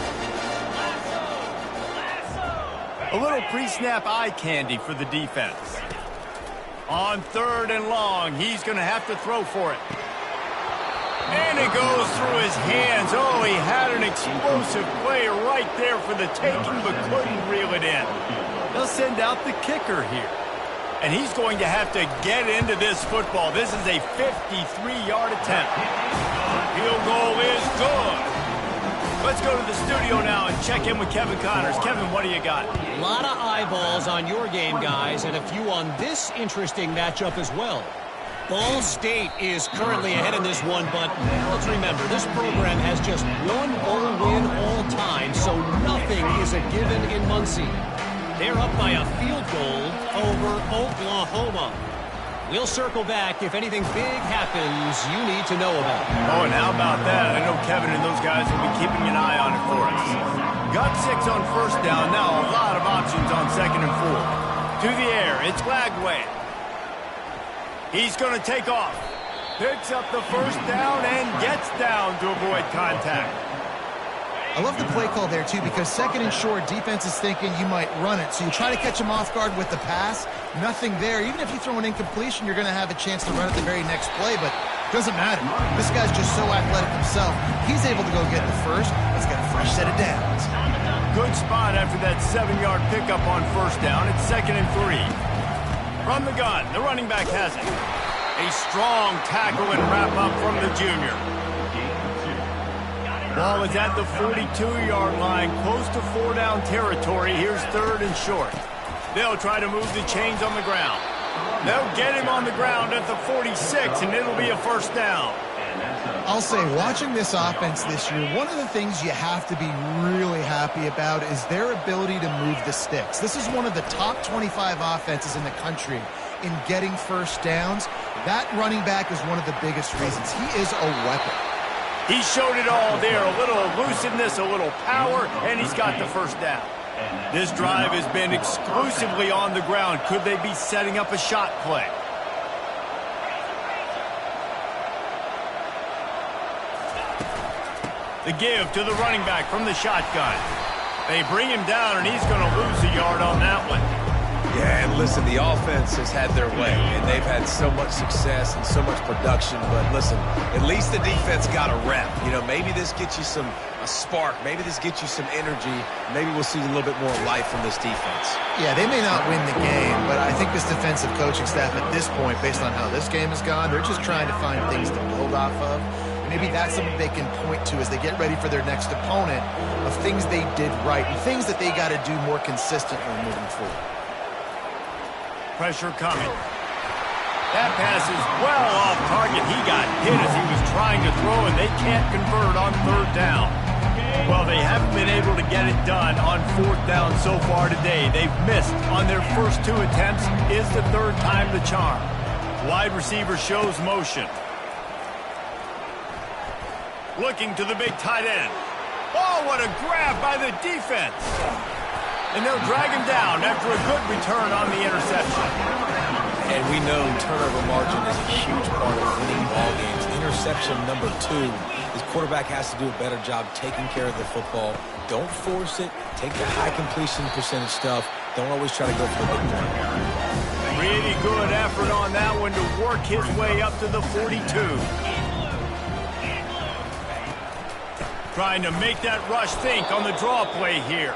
A little pre-snap eye candy for the defense. On 3rd and long, he's going to have to throw for it. And it goes through his hands. Oh, he had an explosive play right there for the taking, but couldn't reel it in. They'll send out the kicker here. And he's going to have to get into this football. This is a 53-yard attempt. Field goal is good. Let's go to the studio now and check in with Kevin Connors. Kevin, what do you got? A lot of eyeballs on your game, guys, and a few on this interesting matchup as well. Ball State is currently ahead in this one, but let's remember, this program has just one bowl win all time, so nothing is a given in Muncie. They're up by a field goal over Oklahoma. We'll circle back if anything big happens you need to know about. Oh, and how about that? I know Kevin and those guys will be keeping an eye on it for us. Got 6 on first down. Now a lot of options on 2nd and 4. To the air. It's Lagway. He's going to take off. Picks up the first down and gets down to avoid contact. I love the play call there, too, because second and short, defense is thinking you might run it. So you try to catch them off guard with the pass. Nothing there. Even if you throw an incompletion, you're going to have a chance to run it the very next play, but it doesn't matter. This guy's just so athletic himself. He's able to go get the first. Let's get a fresh set of downs. Good spot after that 7-yard pickup on first down. It's 2nd and 3. From the gun, the running back has it. A strong tackle and wrap up from the junior. Ball is at the 42-yard line, close to 4-down territory. Here's 3rd and short. They'll try to move the chains on the ground. They'll get him on the ground at the 46, and it'll be a first down. I'll say, watching this offense this year, one of the things you have to be really happy about is their ability to move the sticks. This is one of the top 25 offenses in the country in getting first downs. That running back is one of the biggest reasons. He is a weapon. He showed it all there, a little elusiveness, a little power, and he's got the first down. This drive has been exclusively on the ground. Could they be setting up a shot play? The give to the running back from the shotgun. They bring him down, and he's going to lose a yard on that one. Yeah, and listen, the offense has had their way, and they've had so much success and so much production. But listen, at least the defense got a rep. You know, maybe this gets you a spark. Maybe this gets you some energy. Maybe we'll see a little bit more life from this defense. Yeah, they may not win the game, but I think this defensive coaching staff at this point, based on how this game has gone, they're just trying to find things to build off of. Maybe that's something they can point to as they get ready for their next opponent of things they did right and things that they got to do more consistently moving forward. Pressure coming. That pass is well off target. He got hit as he was trying to throw, and they can't convert on 3rd down. Well, they haven't been able to get it done on 4th down so far today. They've missed on their first 2 attempts. Is the 3rd time the charm. Wide receiver shows motion. Looking to the big tight end. Oh, what a grab by the defense. And they'll drag him down after a good return on the interception. And we know turnover margin is a huge part of winning ball games. Interception number 2. This quarterback has to do a better job taking care of the football. Don't force it. Take the high completion percentage stuff. Don't always try to go for the big one. Really good effort on that one to work his way up to the 42. Trying to make that rush think on the draw play here.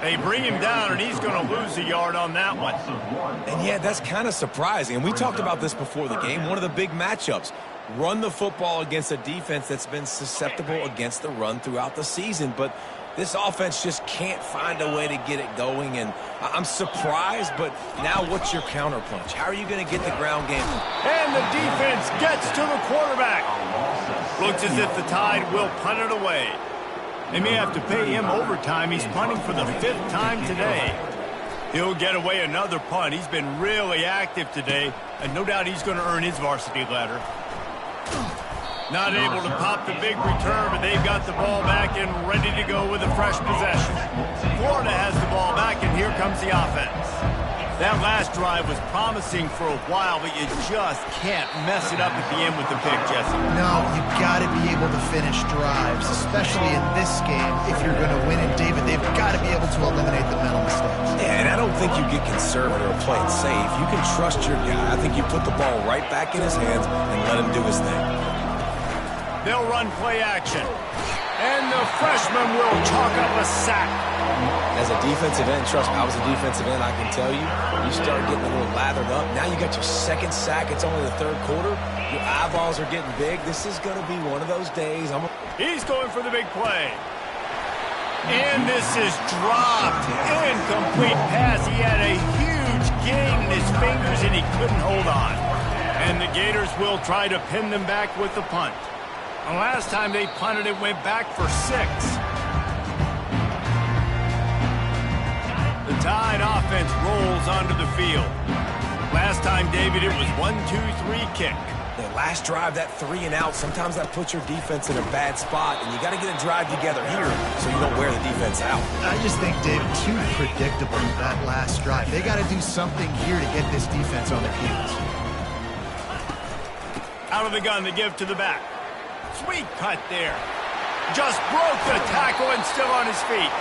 They bring him down, and he's going to lose a yard on that one. And yeah, that's kind of surprising. And we talked about this before the game. One of the big matchups. Run the football against a defense that's been susceptible against the run throughout the season. But this offense just can't find a way to get it going. And I'm surprised, but now what's your counterpunch? How are you going to get the ground game? And the defense gets to the quarterback. Looks as if the Tide will punt it away. They may have to pay him overtime. He's punting for the 5th time today. He'll get away another punt. He's been really active today, and no doubt he's going to earn his varsity letter. Not able to pop the big return, but they've got the ball back and ready to go with a fresh possession. Florida has the ball back, and here comes the offense. That last drive was promising for a while, but you just can't mess it up at the end with the pick, Jesse. No, you've got to be able to finish drives, especially in this game. If you're going to win it, David, they've got to be able to eliminate the mental mistakes. Yeah, and I don't think you get conservative or play it safe. You can trust your guy. I think you put the ball right back in his hands and let him do his thing. They'll run play action. And the freshman will chalk up a sack. As a defensive end, trust me, I was a defensive end, I can tell you, you start getting a little lathered up. Now you got your 2nd sack. It's only the 3rd quarter. Your eyeballs are getting big. This is going to be one of those days. He's going for the big play. And this is dropped. Incomplete pass. He had a huge gain in his fingers, and he couldn't hold on. And the Gators will try to pin them back with the punt. And last time they punted, it went back for 6. The Tide offense rolls onto the field. Last time, David, it was 1-2-3 kick. The last drive, that 3 and out, sometimes that puts your defense in a bad spot, and you got to get a drive together here so you don't wear the defense out. I just think, David, too predictable that last drive. They got to do something here to get this defense on their heels. Out of the gun, the give to the back. Sweet cut there. Just broke the tackle and still on his feet.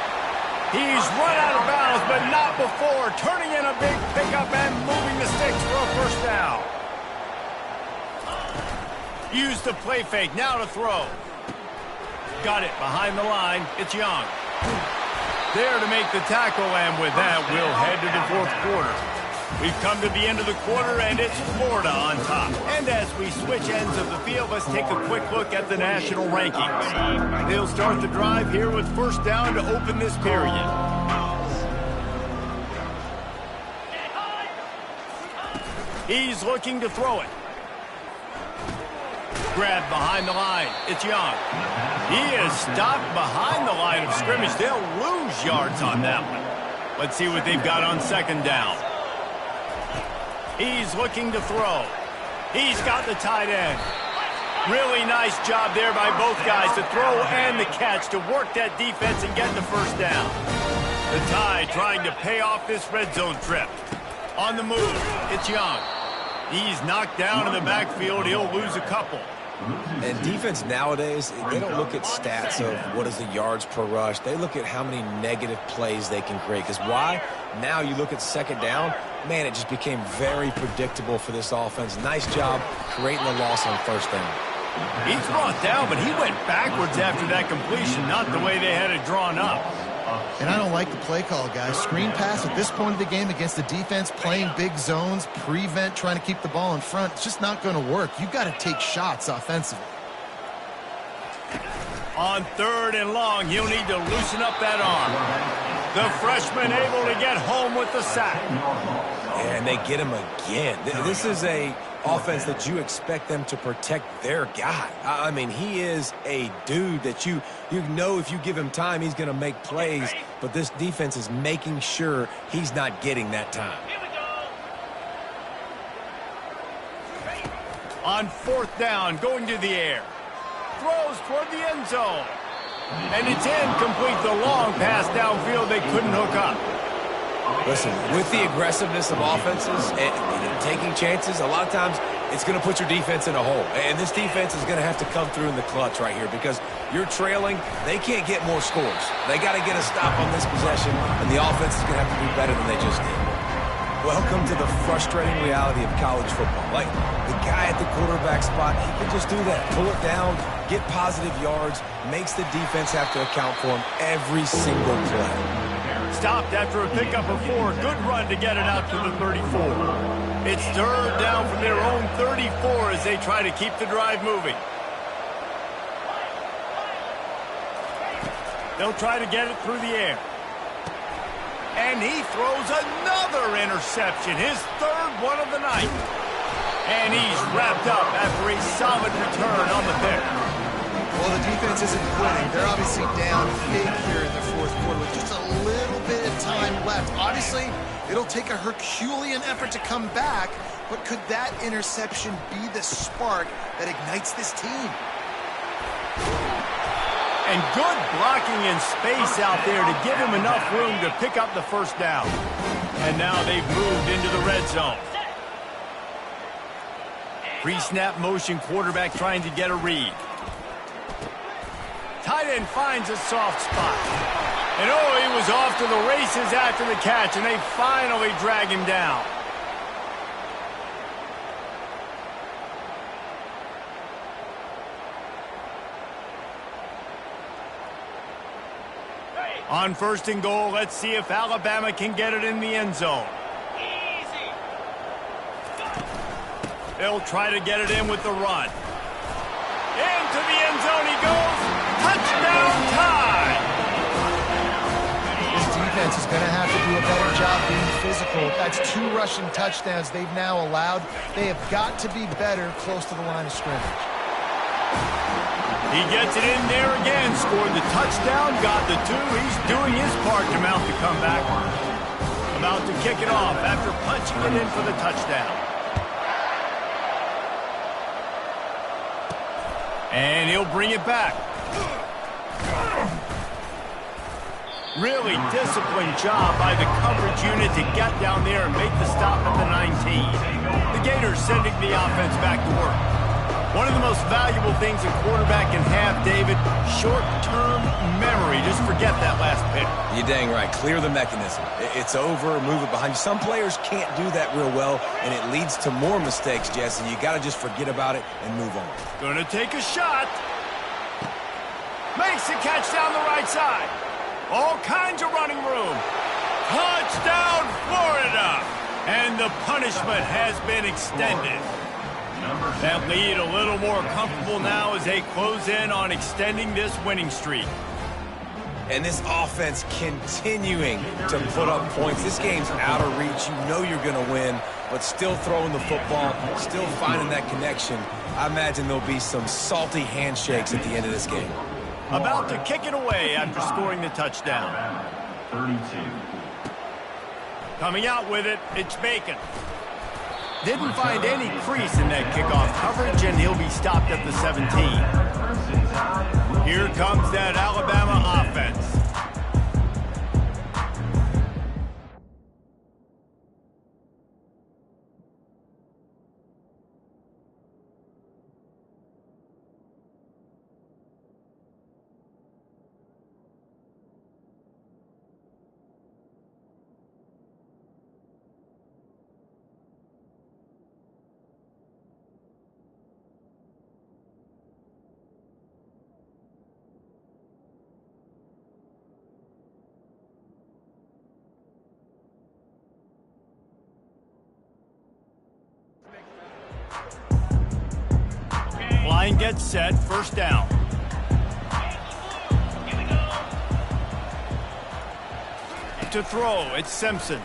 He's run out of bounds, but not before. Turning in a big pickup and moving the sticks for a first down. Use the play fake, now to throw. Got it behind the line. It's Young. There to make the tackle, and with that, we'll head to the fourth quarter. We've come to the end of the quarter, and it's Florida on top. And as we switch ends of the field, let's take a quick look at the national rankings. They'll start the drive here with first down to open this period. He's looking to throw it. Grab behind the line. It's Young. He is stopped behind the line of scrimmage. They'll lose yards on that one. Let's see what they've got on second down. He's looking to throw. He's got the tight end. Really nice job there by both guys to throw and the catch to work that defense and get the first down. The Tide trying to pay off this red zone trip. On the move, it's Young. He's knocked down in the backfield. He'll lose a couple. And defense nowadays, they don't look at stats of what is the yards per rush. They look at how many negative plays they can create. Because why? Now you look at second down, man, it just became very predictable for this offense. Nice job creating the loss on first down. He's brought down, but he went backwards after that completion, not the way they had it drawn up. And I don't like the play call, guys. Screen pass at this point of the game against the defense, playing big zones, prevent, trying to keep the ball in front. It's just not going to work. You've got to take shots offensively. On third and long, he'll need to loosen up that arm. The freshman able to get home with the sack. And they get him again. This is a offense that you expect them to protect their guy. I mean, he is a dude that you know if you give him time, he's going to make plays. But this defense is making sure he's not getting that time. On fourth down, going to the air. Throws toward the end zone. And it's incomplete. The long pass downfield they couldn't hook up. Listen, with the aggressiveness of offenses and taking chances, a lot of times it's going to put your defense in a hole. And this defense is going to have to come through in the clutch right here because you're trailing. They can't get more scores. They got to get a stop on this possession, and the offense is going to have to do better than they just did. Welcome to the frustrating reality of college football. Like, the guy at the quarterback spot, he can just do that. Pull it down, get positive yards, makes the defense have to account for him every single play. Stopped after a pickup of 4. Good run to get it out to the 34. It's third down from their own 34 as they try to keep the drive moving. They'll try to get it through the air. And he throws another interception, his third one of the night. And he's wrapped up after a solid return on the pick. Well, the defense isn't quitting. They're obviously down big here in the fourth quarter with just a little bit of time left. Obviously, it'll take a Herculean effort to come back, but could that interception be the spark that ignites this team? And good blocking in space out there to give him enough room to pick up the first down. And now they've moved into the red zone. Pre-snap motion, quarterback trying to get a read. Tight end finds a soft spot. And oh, he was off to the races after the catch, and they finally drag him down. On first and goal, let's see if Alabama can get it in the end zone. They'll try to get it in with the run. Into the end zone he goes. Touchdown Tide! This defense is going to have to do a better job being physical. That's 2 rushing touchdowns they've now allowed. They have got to be better close to the line of scrimmage. He gets it in there again, scored the touchdown, got the 2. He's doing his part to mount the comeback. About to kick it off after punching it in for the touchdown. And he'll bring it back. Really disciplined job by the coverage unit to get down there and make the stop at the 19. The Gators sending the offense back to work. One of the most valuable things a quarterback can have, David, short-term memory. Just forget that last pick. You're dang right. Clear the mechanism. It's over, move it behind you. Some players can't do that real well, and it leads to more mistakes, Jesse. You got to just forget about it and move on. Gonna take a shot. Makes the catch down the right side. All kinds of running room. Touchdown, Florida! And the punishment has been extended. That lead a little more comfortable now as they close in on extending this winning streak. And this offense continuing to put up points. This game's out of reach. You know you're going to win, but still throwing the football, still finding that connection. I imagine there'll be some salty handshakes at the end of this game. About to kick it away after scoring the touchdown. 32. Coming out with it, it's Bacon. Didn't find any crease in that kickoff coverage, and he'll be stopped at the 17. Here comes that Alabama offense. Line gets set, first down. To throw, it's Simpson.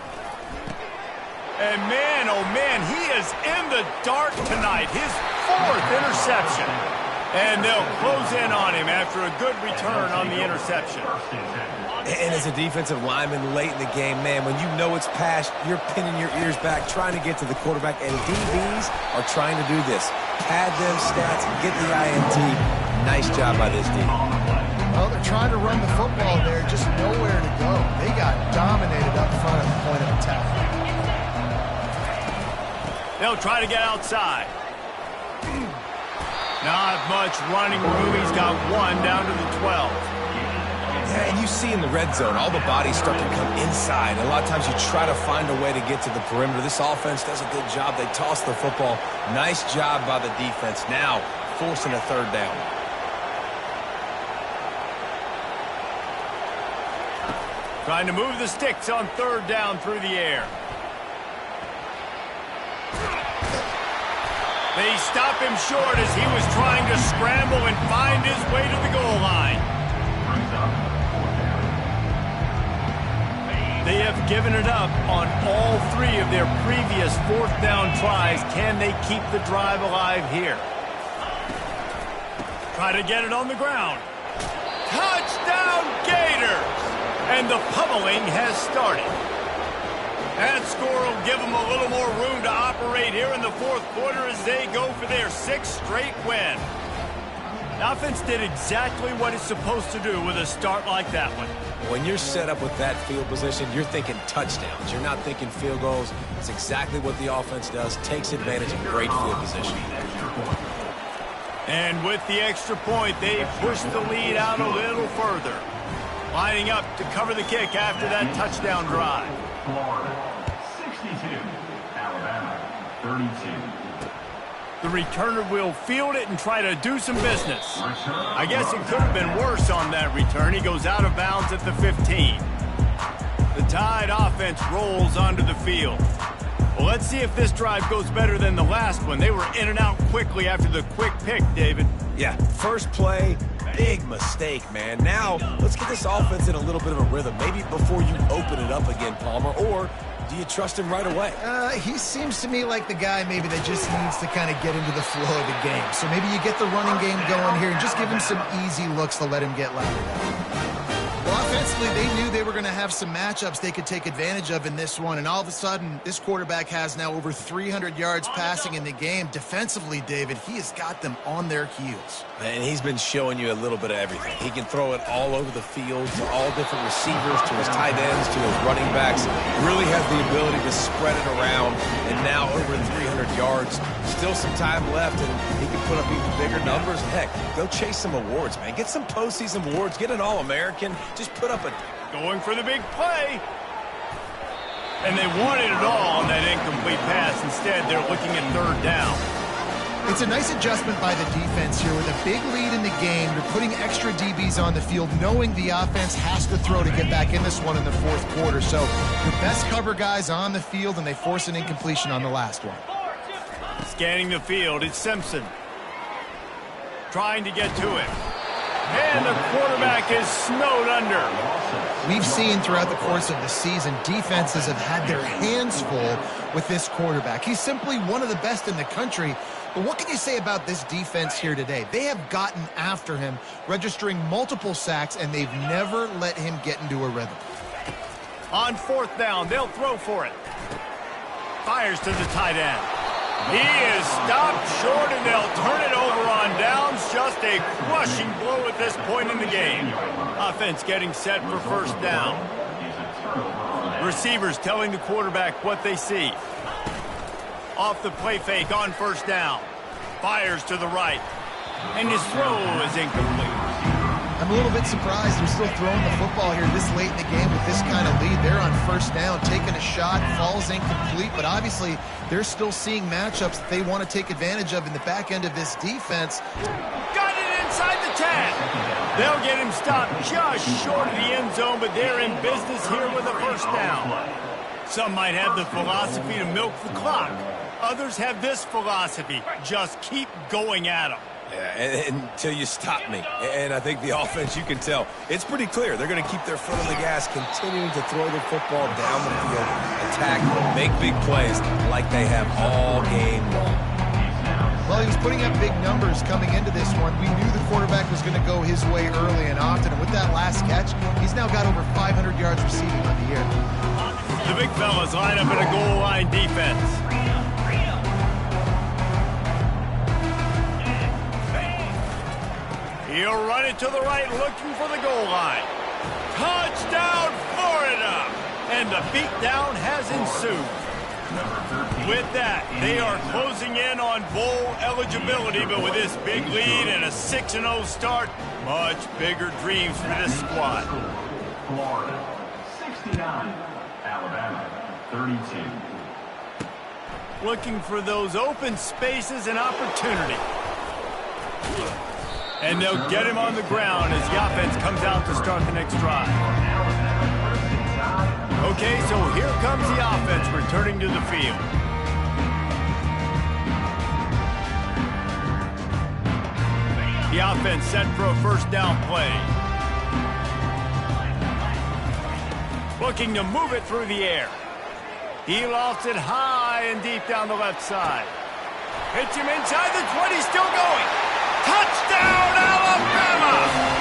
And man, oh man, he is in the dark tonight. His 4th interception. And they'll close in on him after a good return on the interception. And as a defensive lineman late in the game, man, when you know it's passed, you're pinning your ears back, trying to get to the quarterback, and DBs are trying to do this. Pad them stats, get the INT. Nice job by this D. Well, they're trying to run the football there, just nowhere to go. They got dominated up front at the point of attack. They'll try to get outside. Not much running room. He's got one down to the 12. Yeah, and you see in the red zone, all the bodies start to come inside. And a lot of times you try to find a way to get to the perimeter. This offense does a good job. They toss the football. Nice job by the defense. Now, forcing a third down. Trying to move the sticks on third down through the air. They stop him short as he was trying to scramble and find his way to the goal line. They have given it up on all 3 of their previous 4th down tries. Can they keep the drive alive here? Try to get it on the ground. Touchdown, Gators! And the pummeling has started. That score will give them a little more room to operate here in the 4th quarter as they go for their 6th straight win. The offense did exactly what it's supposed to do with a start like that one. When you're set up with that field position, you're thinking touchdowns. You're not thinking field goals. It's exactly what the offense does. Takes advantage of great field position. And with the extra point, they push the lead out a little further. Lining up to cover the kick after that touchdown drive. Florida, 62. Alabama, 32. The returner will field it and try to do some business. I guess it could have been worse on that return. He goes out of bounds at the 15. The Tide offense rolls onto the field. Well, let's see if this drive goes better than the last one. They were in and out quickly after the quick pick, David. Yeah, first play, big mistake, man. Now, let's get this offense in a little bit of a rhythm. Maybe before you open it up again, Palmer, or do you trust him right away? He seems to me like the guy maybe that just needs to kind of get into the flow of the game. So maybe you get the running game going here and just give him some easy looks to let him get louder. Well, offensively, Offensively, they knew they were going to have some matchups they could take advantage of in this one, and all of a sudden, this quarterback has now over 300 yards passing in the game. Defensively, David, he has got them on their heels. And he's been showing you a little bit of everything. He can throw it all over the field to all different receivers, to his tight ends, to his running backs. Really has the ability to spread it around, and now over 300 yards. Still some time left, and he can put up even bigger numbers. Heck, go chase some awards, man. Get some postseason awards. Get an All-American. Just put up a... Going for the big play. And they wanted it all on that incomplete pass. Instead, they're looking at third down. It's a nice adjustment by the defense here. With a big lead in the game, you're putting extra DBs on the field, knowing the offense has to throw to get back in this one in the fourth quarter. So your best cover guys on the field, and they force an incompletion on the last one. Scanning the field, it's Simpson. Trying to get to it. And the quarterback is snowed under. We've seen throughout the course of the season, defenses have had their hands full with this quarterback. He's simply one of the best in the country. But what can you say about this defense here today? They have gotten after him, registering multiple sacks, and they've never let him get into a rhythm. On fourth down, they'll throw for it. Fires to the tight end. He is stopped short, and they'll turn it over on downs. Just a crushing blow at this point in the game. Offense getting set for first down. Receivers telling the quarterback what they see. Off the play fake on first down. Fires to the right. And his throw is incomplete. I'm a little bit surprised they're still throwing the football here this late in the game with this kind of lead. They're on first down, taking a shot, falls incomplete, but obviously they're still seeing matchups that they want to take advantage of in the back end of this defense. Got it inside the 10. They'll get him stopped just short of the end zone, but they're in business here with a first down. Some might have the philosophy to milk the clock. Others have this philosophy, just keep going at them. Yeah, until you stop me. And I think the offense, you can tell, it's pretty clear. They're going to keep their foot on the gas, continuing to throw the football down the field, attack, make big plays like they have all game long. Well, he was putting up big numbers coming into this one. We knew the quarterback was going to go his way early and often, and with that last catch, he's now got over 500 yards receiving on the year. The big fellas line up in a goal line defense. He'll run it to the right, looking for the goal line. Touchdown, Florida! And the beatdown has ensued. With that, they are closing in on bowl eligibility, but with this big lead and a 6-0 start, much bigger dreams for this squad. Florida, 69. Alabama, 32. Looking for those open spaces and opportunity. And they'll get him on the ground as the offense comes out to start the next drive. Okay, so here comes the offense returning to the field. The offense set for a first down play. Looking to move it through the air. He lofts it high and deep down the left side. Hits him inside the 20, still going. Touchdown, Alabama!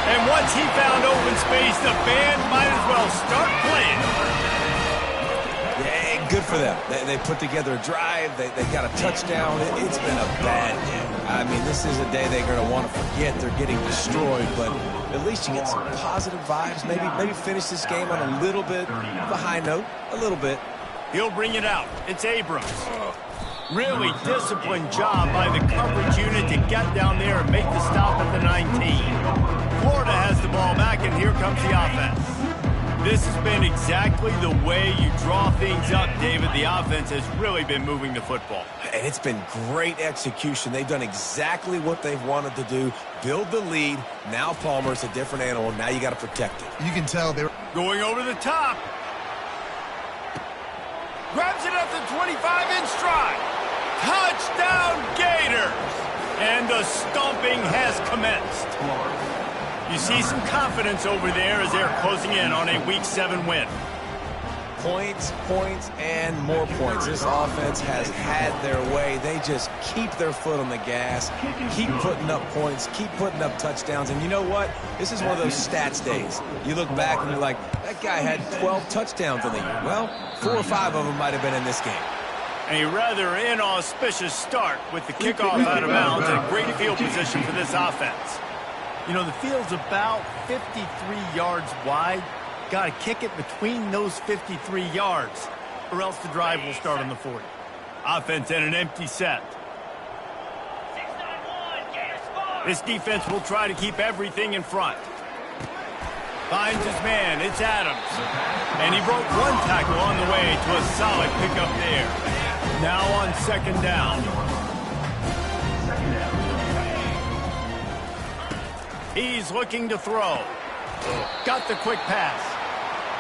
And once he found open space, the band might as well start playing. Yeah, good for them. They put together a drive. They got a touchdown. It's been a bad day. I mean, this is a day they're going to want to forget. They're getting destroyed, but at least you get some positive vibes. Maybe finish this game on a little bit of a high note. A little bit. He'll bring it out. It's Abrams. Really disciplined job by the coverage unit to get down there and make the stop at the 19. Florida has the ball back, and here comes the offense. This has been exactly the way you draw things up, David. The offense has really been moving the football. And it's been great execution. They've done exactly what they've wanted to do. Build the lead. Now Palmer's a different animal. Now you got to protect it. You can tell they were going over the top. Grabs it at the 25 in stride. Touchdown, Gator! And the stomping has commenced. You see some confidence over there as they're closing in on a Week 7 win. points, points, and more points. This offense has had their way. They just keep their foot on the gas, keep putting up points, keep putting up touchdowns. And you know what? This is one of those stats days. You look back and you're like, that guy had 12 touchdowns in the year. Well, 4 or 5 of them might have been in this game. A rather inauspicious start with the kickoff out of bounds and great field position for this offense. You know, the field's about 53 yards wide. Got to kick it between those 53 yards, or else the drive will start on the 40. Offense in an empty set. This defense will try to keep everything in front. Finds his man. It's Adams. And he broke one tackle on the way to a solid pickup there. Now on second down. He's looking to throw. Got the quick pass.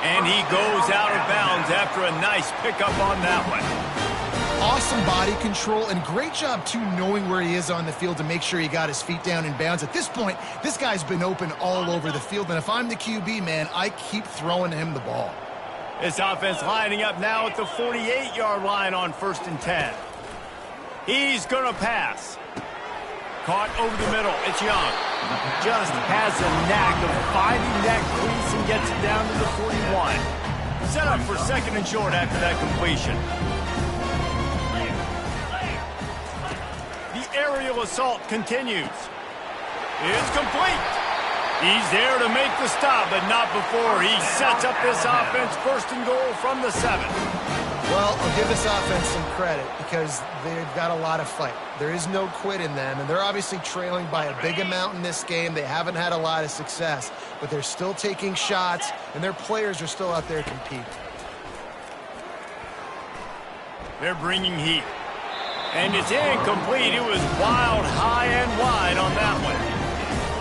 And he goes out of bounds after a nice pickup on that one. Awesome body control and great job, too, knowing where he is on the field to make sure he got his feet down in bounds. At this point, this guy's been open all over the field. And if I'm the QB, man, I keep throwing him the ball. This offense lining up now at the 48-yard line on 1st and 10. He's going to pass. Caught over the middle. It's Young. Just has a knack of finding that crease and gets it down to the 41. Set up for 2nd and short after that completion. The aerial assault continues. It's complete. He's there to make the stop, but not before he sets up this offense 1st and goal from the 7. Well, I'll give this offense some credit because they've got a lot of fight. There is no quit in them, and they're obviously trailing by a big amount in this game. They haven't had a lot of success, but they're still taking shots, and their players are still out there competing. They're bringing heat. And it's incomplete. It was wild, high and wide on that one.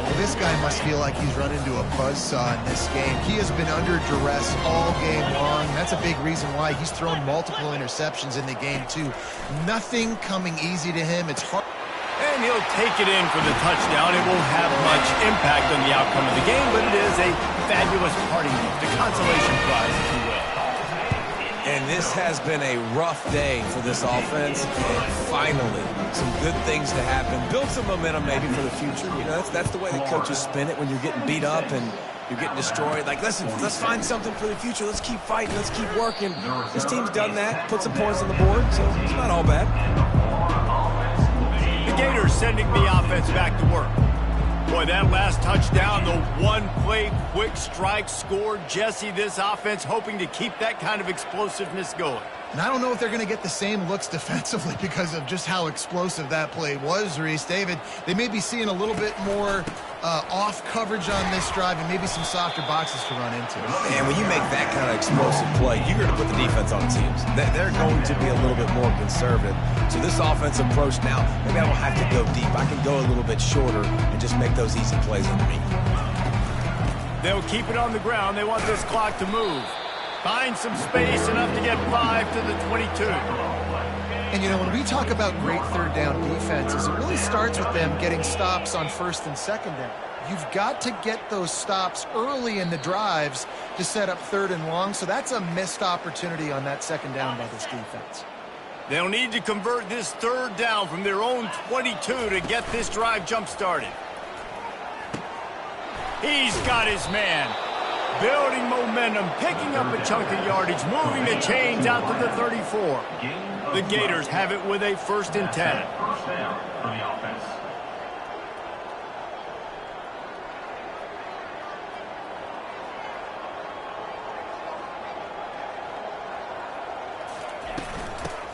Well, this guy must feel like he's run into a buzzsaw in this game. He has been under duress all game long. That's a big reason why he's thrown multiple interceptions in the game, too. Nothing coming easy to him. It's hard. And he'll take it in for the touchdown. It won't have much impact on the outcome of the game, but it is a fabulous parting gift, a consolation prize, if you will. And this has been a rough day for this offense. And finally, some good things to happen. Build some momentum maybe for the future. You know, that's the way the coaches spin it when you're getting beat up and you're getting destroyed. Like, listen, let's find something for the future. Let's keep fighting. Let's keep working. This team's done that. Put some points on the board, so it's not all bad. The Gators sending the offense back to work. Boy, that last touchdown, the one-play quick strike scored. Jesse, this offense hoping to keep that kind of explosiveness going. And I don't know if they're going to get the same looks defensively because of just how explosive that play was, Reese. David, they may be seeing a little bit more off coverage on this drive and maybe some softer boxes to run into. And when you make that kind of explosive play, you're going to put the defense on teams. They're going to be a little bit more conservative. So this offensive approach now, maybe I don't have to go deep. I can go a little bit shorter and just make those easy plays underneath. They'll keep it on the ground. They want this clock to move. Find some space, enough to get 5 to the 22. And, you know, when we talk about great third down defenses, it really starts with them getting stops on 1st and 2nd down. You've got to get those stops early in the drives to set up 3rd and long, so that's a missed opportunity on that 2nd down by this defense. They'll need to convert this 3rd down from their own 22 to get this drive jump-started. He's got his man. Building momentum, picking up a chunk of yardage, moving the chains out to the 34. The Gators have it with a 1st and 10. First down for the offense.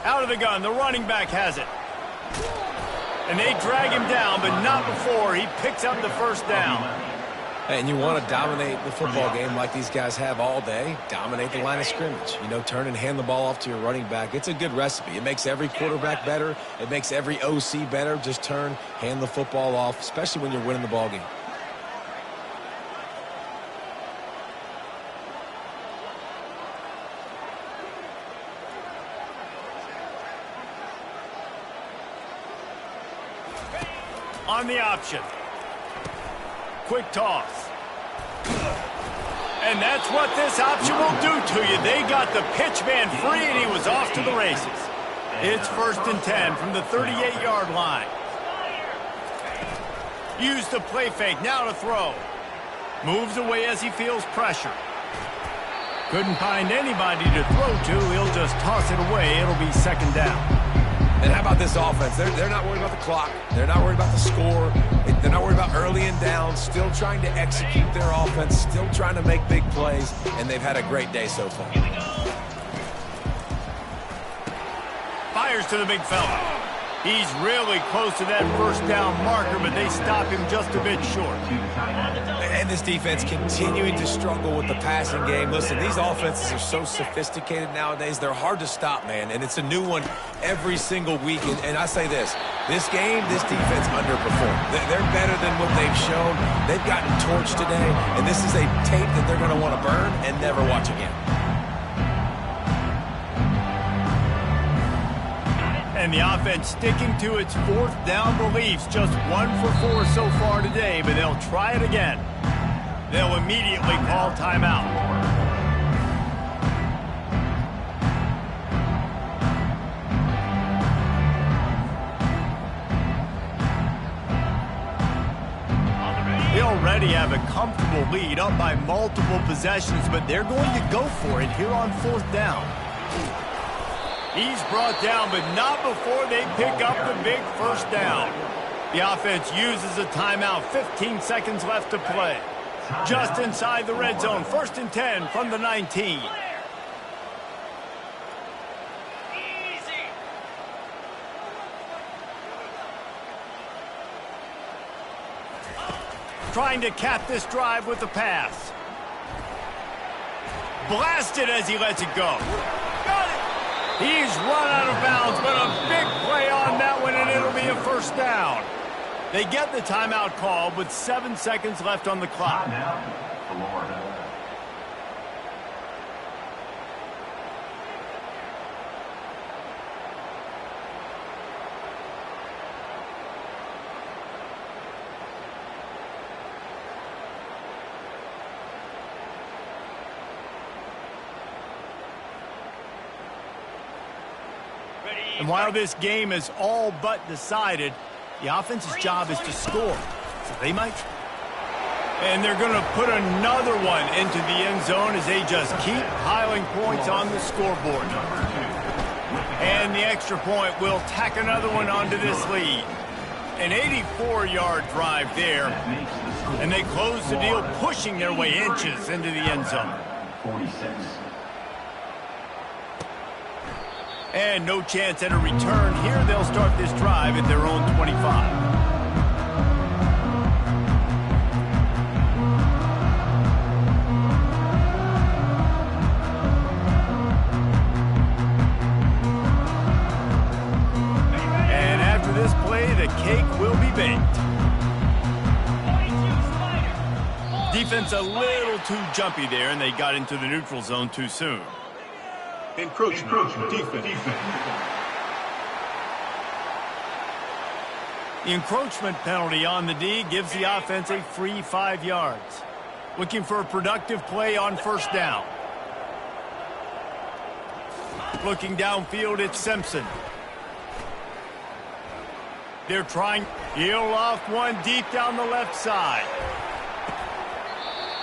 Out of the gun, the running back has it. And they drag him down, but not before he picks up the 1st down. And you want to dominate the football game like these guys have all day. Dominate the line of scrimmage. You know, turn and hand the ball off to your running back. It's a good recipe. It makes every quarterback better. It makes every OC better. Just turn, hand the football off, especially when you're winning the ball game. On the option. Quick toss. And that's what this option will do to you. They got the pitch man free, and he was off to the races. It's 1st and 10 from the 38-yard line. Use the play fake, now to throw. Moves away as he feels pressure. Couldn't find anybody to throw to. He'll just toss it away. It'll be 2nd down. And how about this offense? They're not worried about the clock. They're not worried about the score. They're not worried about early and down. Still trying to execute their offense. Still trying to make big plays. And they've had a great day so far. Fires to the big fella. He's really close to that 1st down marker, but they stop him just a bit short. And this defense continuing to struggle with the passing game. Listen, these offenses are so sophisticated nowadays. They're hard to stop, man. And it's a new one every single week. And I say this game, this defense underperformed. They're better than what they've shown. They've gotten torched today. And this is a tape that they're going to want to burn and never watch again. And the offense sticking to its 4th down beliefs. Just 1 for 4 so far today, but they'll try it again. They'll immediately call timeout. They already have a comfortable lead, up by multiple possessions, but they're going to go for it here on 4th down. He's brought down, but not before they pick up the big 1st down. The offense uses a timeout. 15 seconds left to play. Just inside the red zone. 1st and 10 from the 19. Trying to cap this drive with the pass. Blasted as he lets it go. Got it. He's run out of bounds, but a big play on that one, and it'll be a 1st down. They get the timeout called with 7 seconds left on the clock. And while this game is all but decided, the offense's job is to score. So they might. And they're going to put another one into the end zone as they just keep piling points on the scoreboard. And the extra point will tack another one onto this lead. An 84-yard drive there. And they close the deal, pushing their way inches into the end zone. 46. And no chance at a return here. They'll start this drive at their own 25. And after this play, the cake will be baked. Defense a little too jumpy there, and they got into the neutral zone too soon. Encroachment. Defense. The encroachment penalty on the D gives the offense a free 5 yards. Looking for a productive play on 1st down. Looking downfield, it's Simpson. They're trying. He'll loft one deep down the left side.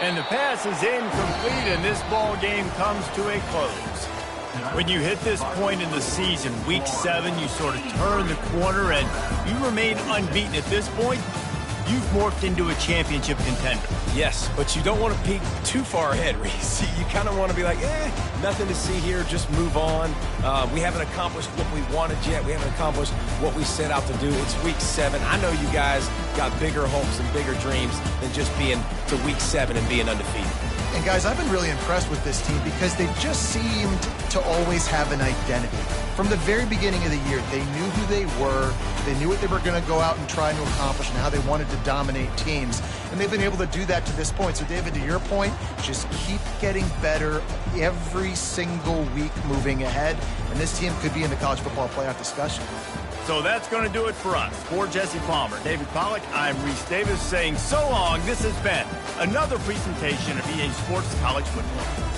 And the pass is incomplete, and this ball game comes to a close. When you hit this point in the season, week 7, you sort of turn the corner and you remain unbeaten at this point. You've morphed into a championship contender. Yes, but you don't want to peek too far ahead, Reese. You kind of want to be like, nothing to see here, just move on. We haven't accomplished what we wanted yet. We haven't accomplished what we set out to do. It's week 7. I know you guys got bigger hopes and bigger dreams than just being to week 7 and being undefeated. And guys, I've been really impressed with this team because they just seemed to always have an identity. From the very beginning of the year, they knew who they were, they knew what they were going to go out and try to accomplish and how they wanted to dominate teams. And they've been able to do that to this point. So, David, to your point, just keep getting better every single week moving ahead. And this team could be in the college football playoff discussion. So that's going to do it for us. For Jesse Palmer, David Pollack, I'm Reese Davis saying so long. This has been another presentation of EA Sports College Football.